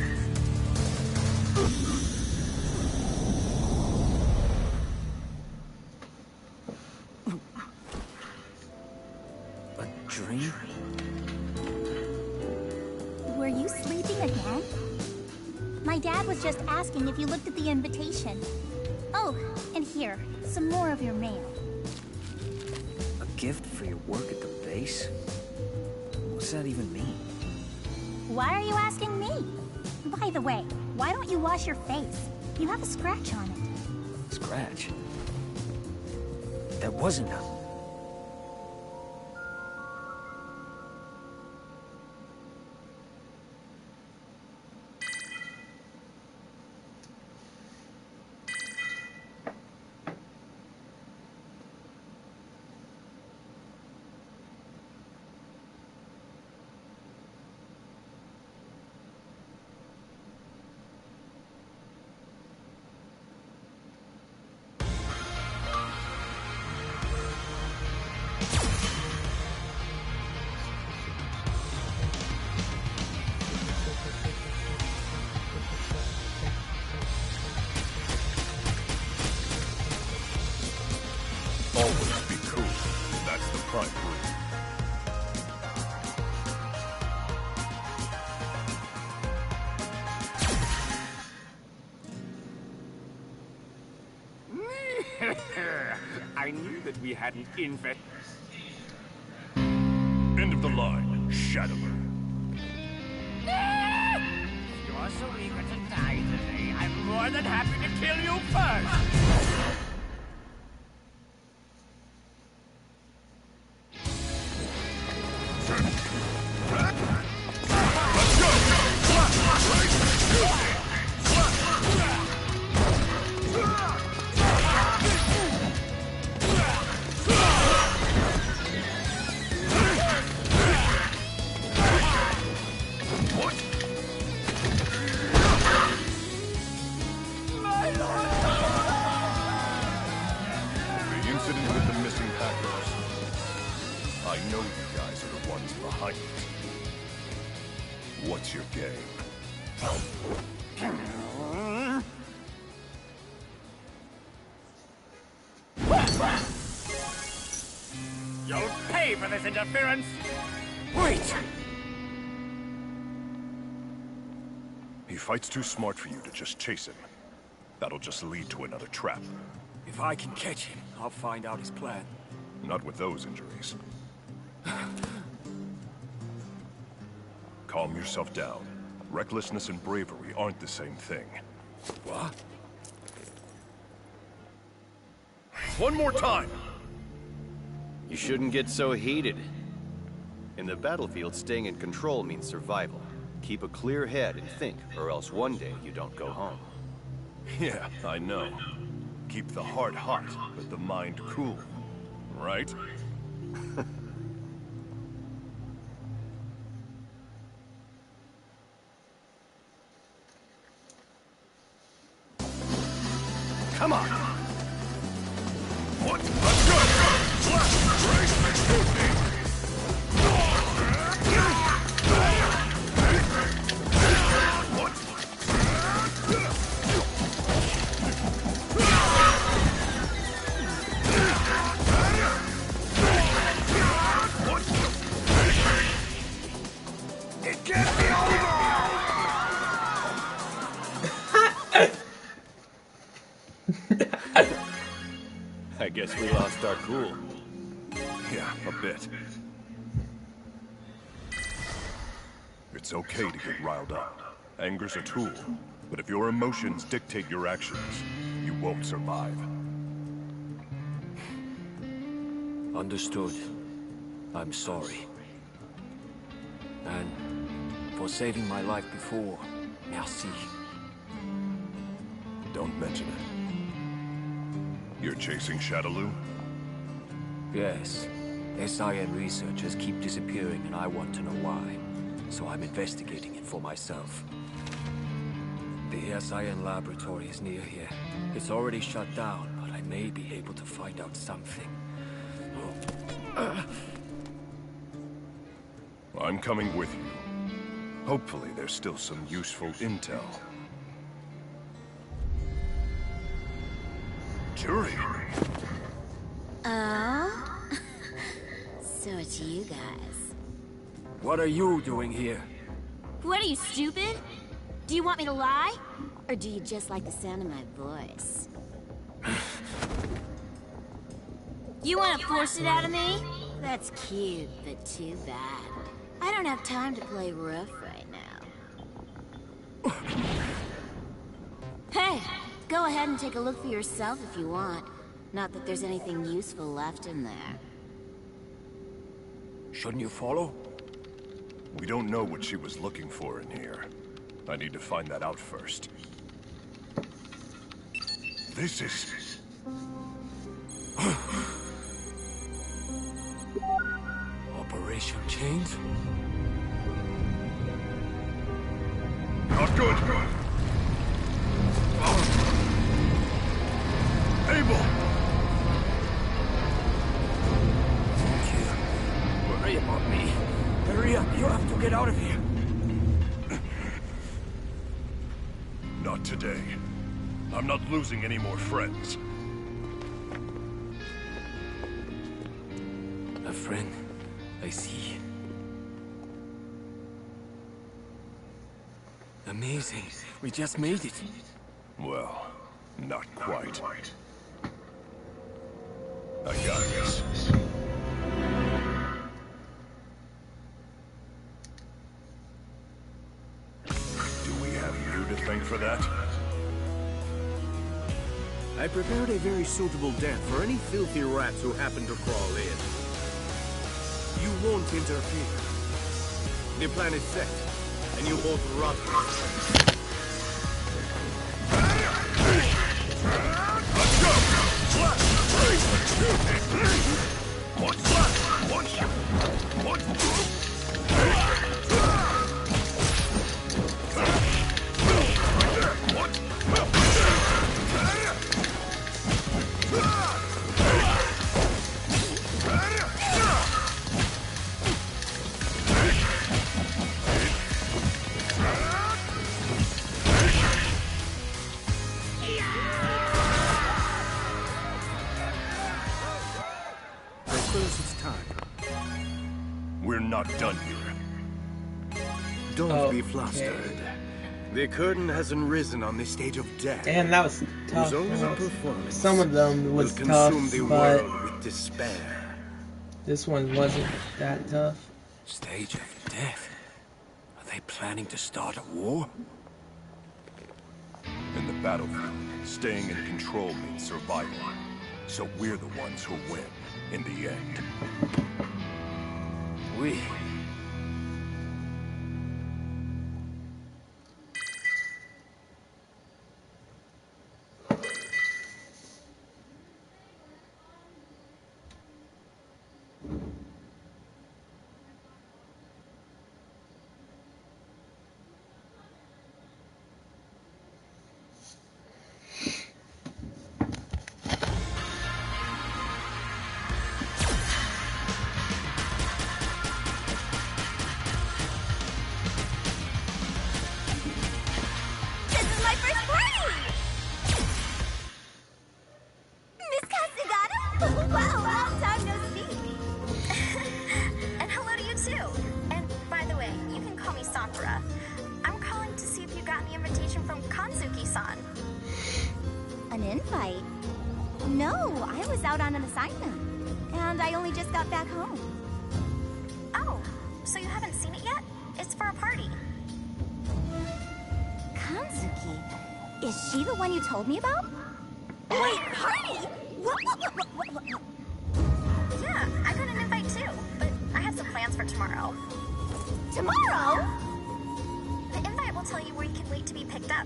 A dream? Were you sleeping again? My dad was just asking if you looked at the invitation. Oh, and here, some more of your mail. A gift for your work at the base? What's that even mean? Why are you asking me? By the way, why don't you wash your face? You have a scratch on it. Scratch? That wasn't a... Always be cool. That's the prime rule. I knew that we had an infant. End of the line, Shadowloo. You're so eager to die today, I'm more than happy to kill you first! The incident with the missing hackers. I know you guys are the ones behind it. What's your game? You'll pay for this interference! Wait! He fights too smart for you to just chase him. That'll just lead to another trap. If I can catch him, I'll find out his plan. Not with those injuries. Calm yourself down. Recklessness and bravery aren't the same thing. What? One more time! You shouldn't get so heated. In the battlefield, staying in control means survival. Keep a clear head and think, or else one day you don't go home. Yeah, I know. Keep the heart hot, but the mind cool. Right? Come on! What? Let's go! Guess we lost our cool. Yeah, a bit. It's okay to get riled up. Anger's a tool, but if your emotions dictate your actions, you won't survive. Understood. I'm sorry. And for saving my life before, merci. Don't mention it. You're chasing Shadaloo? Yes. SIN researchers keep disappearing and I want to know why. So I'm investigating it for myself. The SIN laboratory is near here. It's already shut down, but I may be able to find out something. I'm coming with you. Hopefully there's still some useful intel. Jury. Oh? So it's you guys. What are you doing here? What are you, stupid? Do you want me to lie? Or do you just like the sound of my voice? You want to force it out of me? That's cute, but too bad. I don't have time to play rough right now. Hey, go ahead and take a look for yourself if you want. Not that there's anything useful left in there. Shouldn't you follow? We don't know what she was looking for in here. I need to find that out first. This is... Operation Chains? Not good! Abel! Worry about me. Hurry up, you have to get out of here. Not today. I'm not losing any more friends. A friend, I see. Amazing. We just made it. Well, not quite. I got this. Do we have you to thank for that? I prepared a very suitable death for any filthy rats who happen to crawl in. You won't interfere. The plan is set, and you both rot. Let's go! We're not done here. Don't be flustered. The curtain hasn't risen on the stage of death. Damn, that was tough. Some of them was tough, the but world with despair. this one wasn't that tough. Stage of death? Are they planning to start a war? In the battlefield, staying in control means survival. So we're the ones who win, in the end. We... An invite? No, I was out on an assignment, and I only just got back home. Oh, so you haven't seen it yet? It's for a party. Kanzuki, is she the one you told me about? Wait, party? What? Yeah, I got an invite too, but I have some plans for tomorrow. Tomorrow? The invite will tell you where you can wait to be picked up.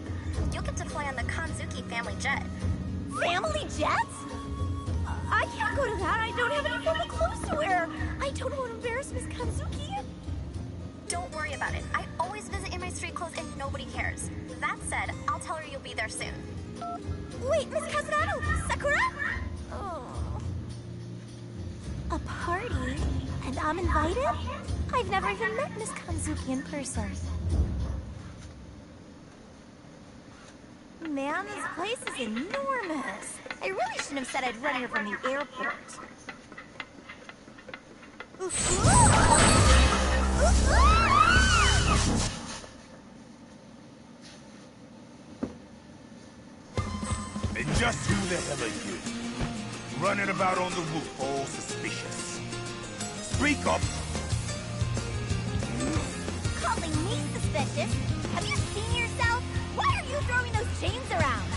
You'll get to fly on the Kanzuki family jet. Family jets? I can't go to that. I don't have any formal clothes to wear. I don't want to embarrass Miss Kanzuki. Don't worry about it. I always visit in my street clothes and nobody cares. That said, I'll tell her you'll be there soon. Wait, Miss Kazunado! Sakura? Oh. A party? And I'm invited? I've never even met Miss Kanzuki in person. Man, this place is enormous. I really shouldn't have said I'd run here from the airport. And just who the hell are you? Running about on the roof, all suspicious. Speak up! Calling me suspicious? Have you seen yourself? Why are you throwing those chains around?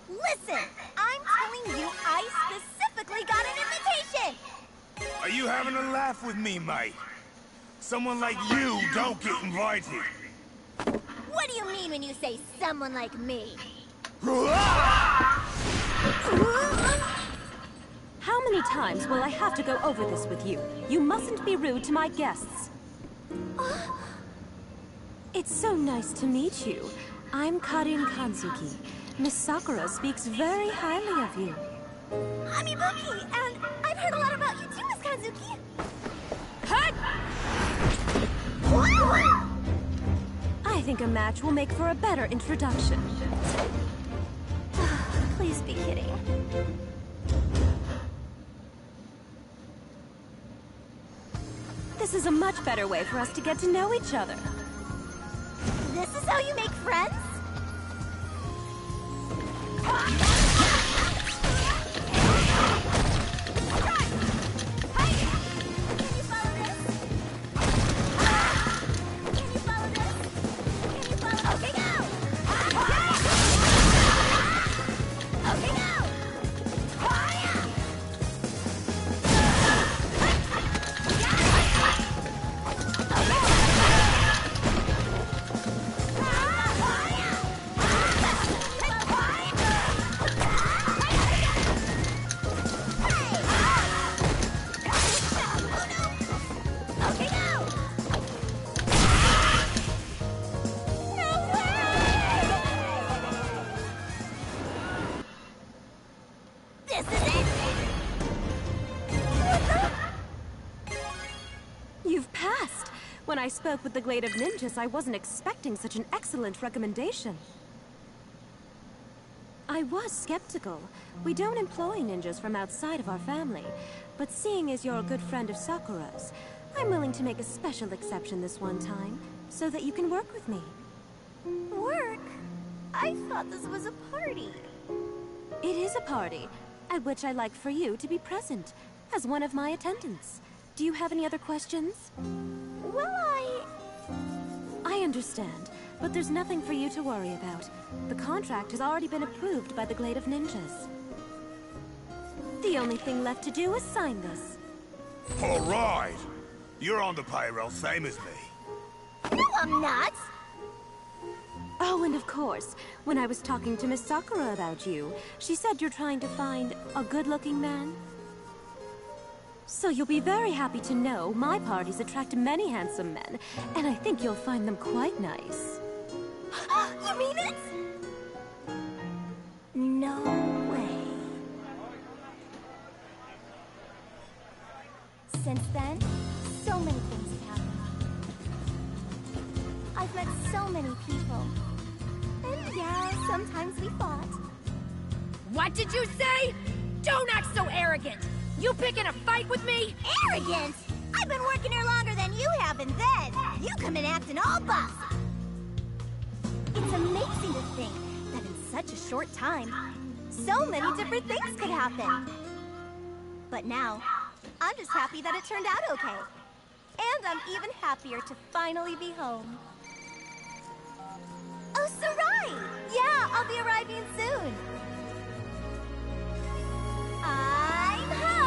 Listen, I'm telling you, I specifically got an invitation! Are you having a laugh with me, mate? Someone like you don't get invited. What do you mean when you say someone like me? How many times will I have to go over this with you? You mustn't be rude to my guests. It's so nice to meet you. I'm Karin Kanzuki. Miss Sakura speaks very highly of you. I'm Ibuki, and I've heard a lot about you too, Miss Kanzuki. I think a match will make for a better introduction. Please be kidding. This is a much better way for us to get to know each other. This is how you make friends? When I spoke with the Glade of Ninjas, I wasn't expecting such an excellent recommendation. I was skeptical. We don't employ ninjas from outside of our family, but seeing as you're a good friend of Sakura's, I'm willing to make a special exception this one time, so that you can work with me. Work? I thought this was a party. It is a party, at which I'd like for you to be present, as one of my attendants. Do you have any other questions? Well, I understand, but there's nothing for you to worry about. The contract has already been approved by the Glade of Ninjas. The only thing left to do is sign this. All right. You're on the payroll, same as me. No, I'm not! Oh, and of course, when I was talking to Miss Sakura about you, she said you're trying to find a good-looking man. So you'll be very happy to know my parties attract many handsome men, and I think you'll find them quite nice. You mean it? No way. Since then, so many things have happened. I've met so many people. And yeah, sometimes we fought. What did you say? Don't act so arrogant! You picking a fight with me? Arrogant? I've been working here longer than you have, and then you come in acting all bossy. It's amazing to think that in such a short time, so many different things could happen. But now, I'm just happy that it turned out okay. And I'm even happier to finally be home. Oh, Sarai! Yeah, I'll be arriving soon. I'm home!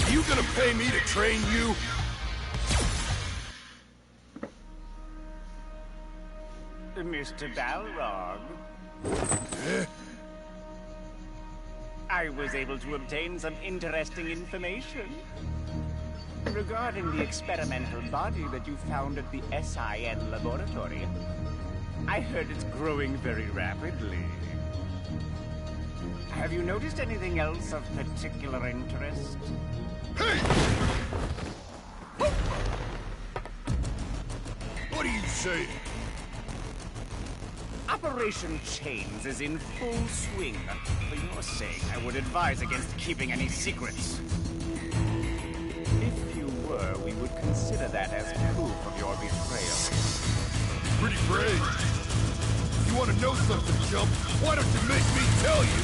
You gonna pay me to train you? Mr. Balrog. I was able to obtain some interesting information regarding the experimental body that you found at the SIN laboratory. I heard it's growing very rapidly. Have you noticed anything else of particular interest? Hey! What are you saying? Operation Chains is in full swing. For your sake, I would advise against keeping any secrets. If you were, we would consider that as proof of your betrayal. Pretty brave. If you want to know something, chump, why don't you make me tell you?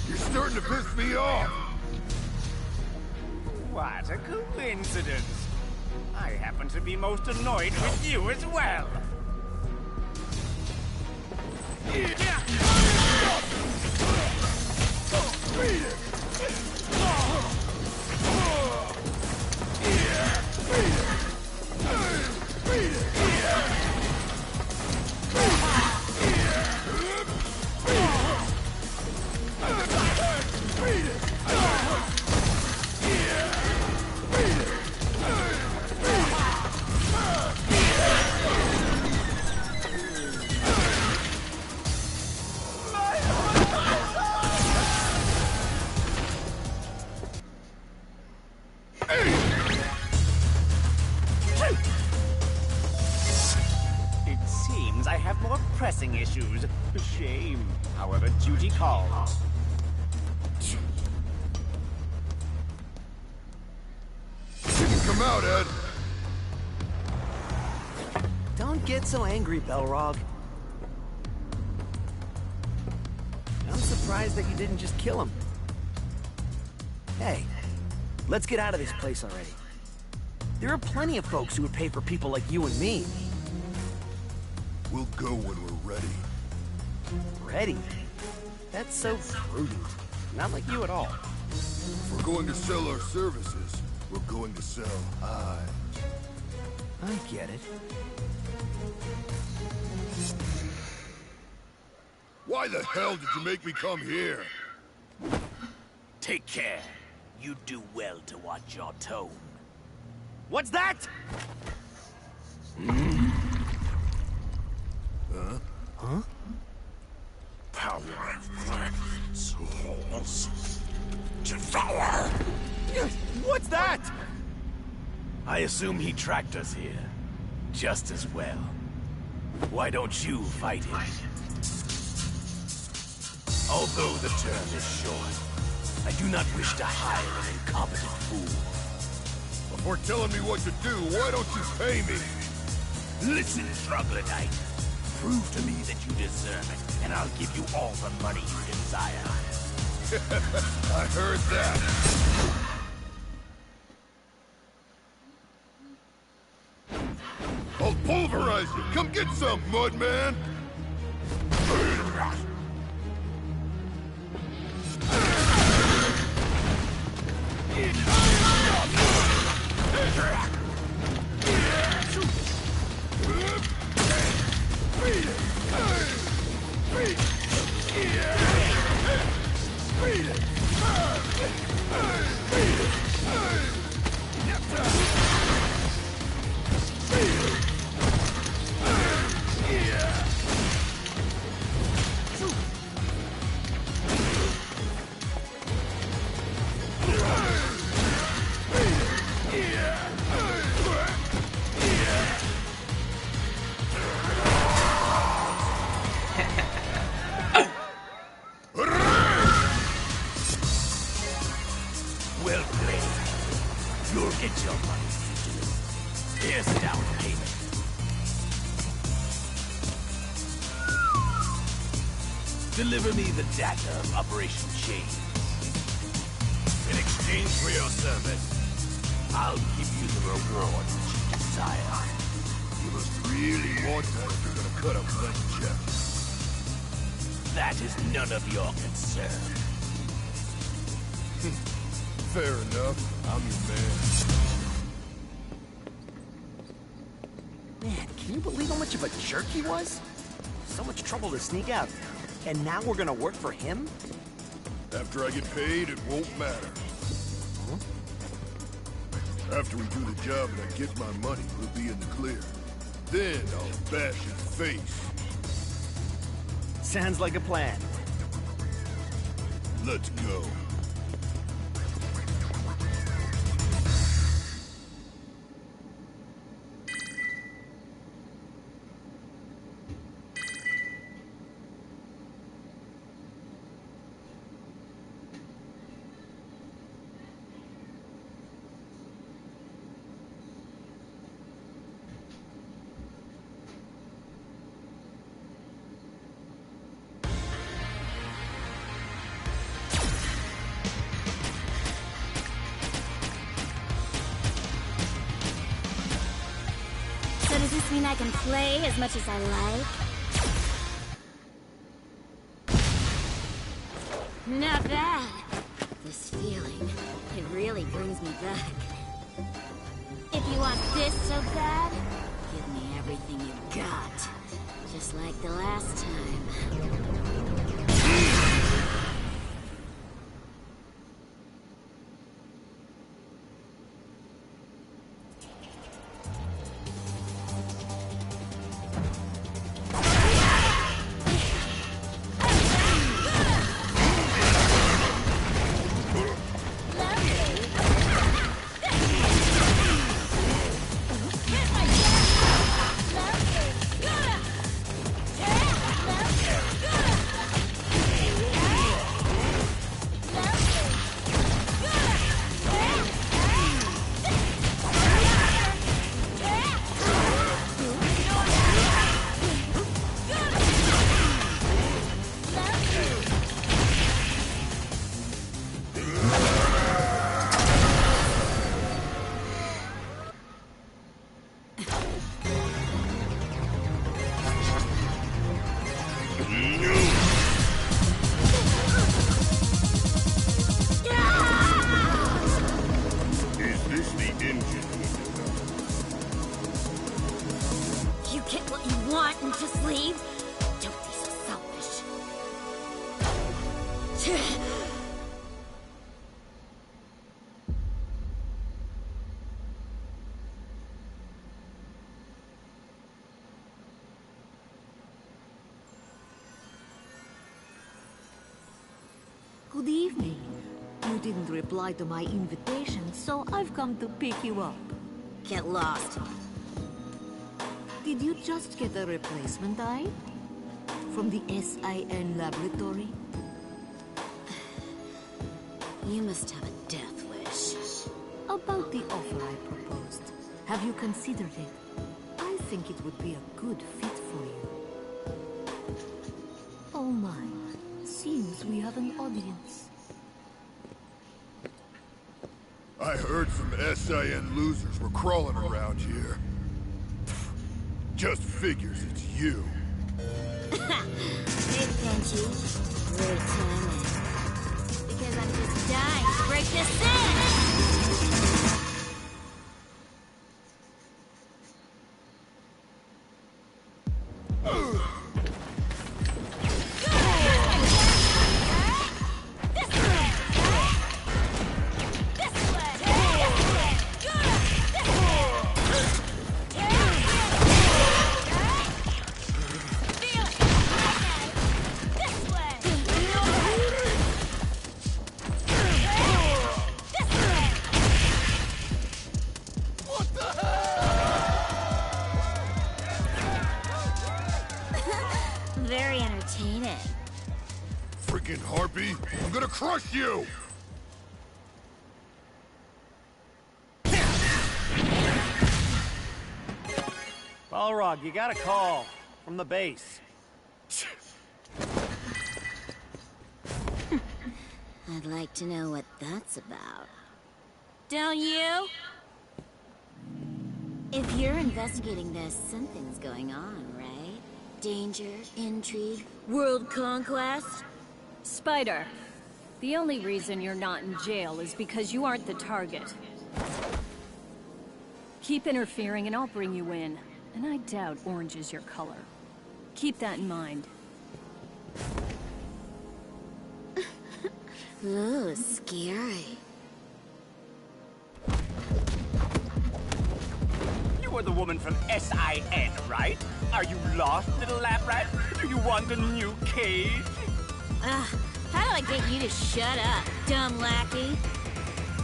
You're starting to piss me off. What a coincidence. I happen to be most annoyed with you as well. Beat it! It seems I have more pressing issues. Shame. However, duty calls. Didn't come out, Ed. Don't get so angry, Balrog. I'm surprised that you didn't just kill him. Hey, let's get out of this place already. There are plenty of folks who would pay for people like you and me. We'll go when we're ready. Ready? That's so prudent. Not like you at all. If we're going to sell our services, we're going to sell eyes. I get it. Why the hell did you make me come here? Take care. You do well to watch your tone. What's that? Huh? Huh? Power souls. Devour! What's that? I assume he tracked us here. Just as well. Why don't you fight him? Although the term is short, I do not wish to hire an incompetent fool. Before telling me what to do, why don't you pay me? Listen, troglodyte. Prove to me that you deserve it, and I'll give you all the money you desire. I heard that. I'll pulverize you. Come get some, Mudman. Well played. You'll get your money. Here's down payment. Deliver me the data of Operation Change. In exchange for your service, I'll give you the reward that you desire. You must really want that if you're gonna cut a blank check. That is none of your concern. Fair enough. I'm your man. Man, can you believe how much of a jerk he was? So much trouble to sneak out. And now we're gonna work for him? After I get paid, it won't matter. Huh? After we do the job and I get my money, we'll be in the clear. Then I'll bash his face. Sounds like a plan. Let's go. Does this mean I can play as much as I like? Not bad. This feeling, it really brings me back. If you want this so bad, give me everything you got. Just like the last time. Good evening. You didn't reply to my invitation, so I've come to pick you up. Get lost. Did you just get a replacement eye? From the SIN laboratory? You must have a death wish. About the offer I proposed, have you considered it? I think it would be a good fit for you. Oh my, seems we have an audience. I heard some SIN losers were crawling around here. Just figures it's you. Hey, Tenchi. Great timing. Because I'm just dying to break this in! Very entertaining. Freaking harpy! I'm gonna crush you! Balrog, you got a call from the base. I'd like to know what that's about. Don't you? If you're investigating this, something's going on, right? Danger, intrigue, world conquest? Spider, the only reason you're not in jail is because you aren't the target. Keep interfering and I'll bring you in. And I doubt orange is your color. Keep that in mind. Ooh, scary. You are the woman from SIN, right? Are you lost, little lab rat? Do you want a new cage? Ugh, how do I get you to shut up, dumb lackey?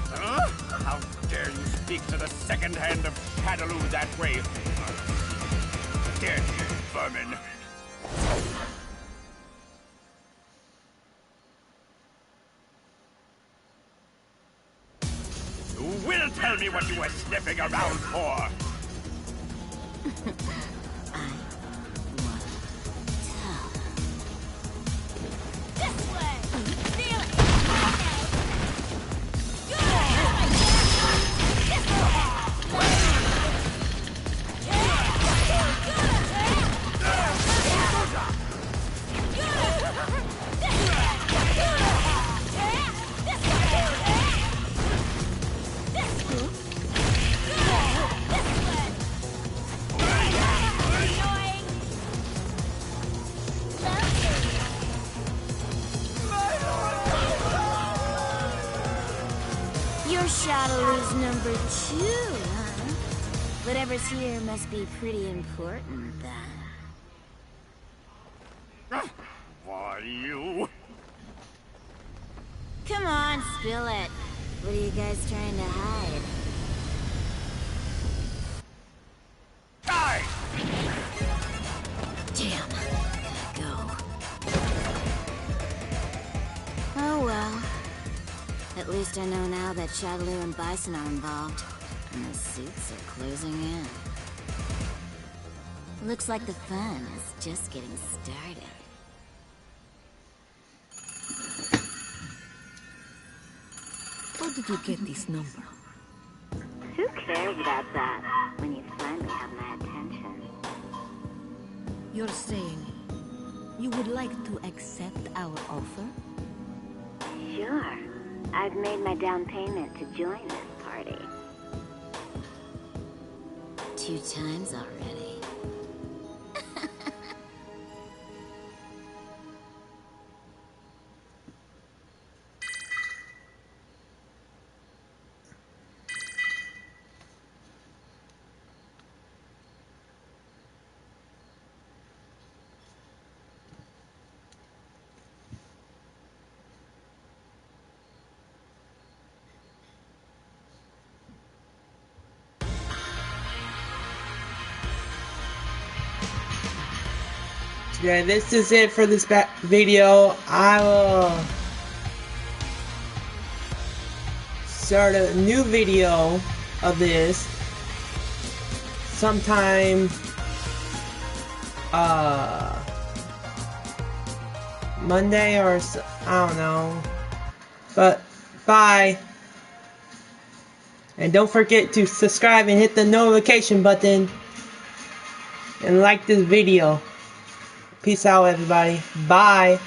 Huh? How dare you speak to the second hand of Shadaloo that way? Dead vermin. You will tell me what you were sniffing around for. Shadaloo's number 2, huh? Whatever's here must be pretty important, then. Why, you? Come on, spill it. What are you guys trying to hide? Die! Damn. Go. Oh well. At least I know now that Shadaloo and Bison are involved, and the suits are closing in. Looks like the fun is just getting started. How did you get this number? Who cares about that when you finally have my attention? You're saying you would like to accept our offer? Sure. I've made my down payment to join this party. 2 times already. Yeah, this is it for this video. I will start a new video of this sometime Monday or I don't know. But bye. And don't forget to subscribe and hit the notification button and like this video. Peace out, everybody. Bye.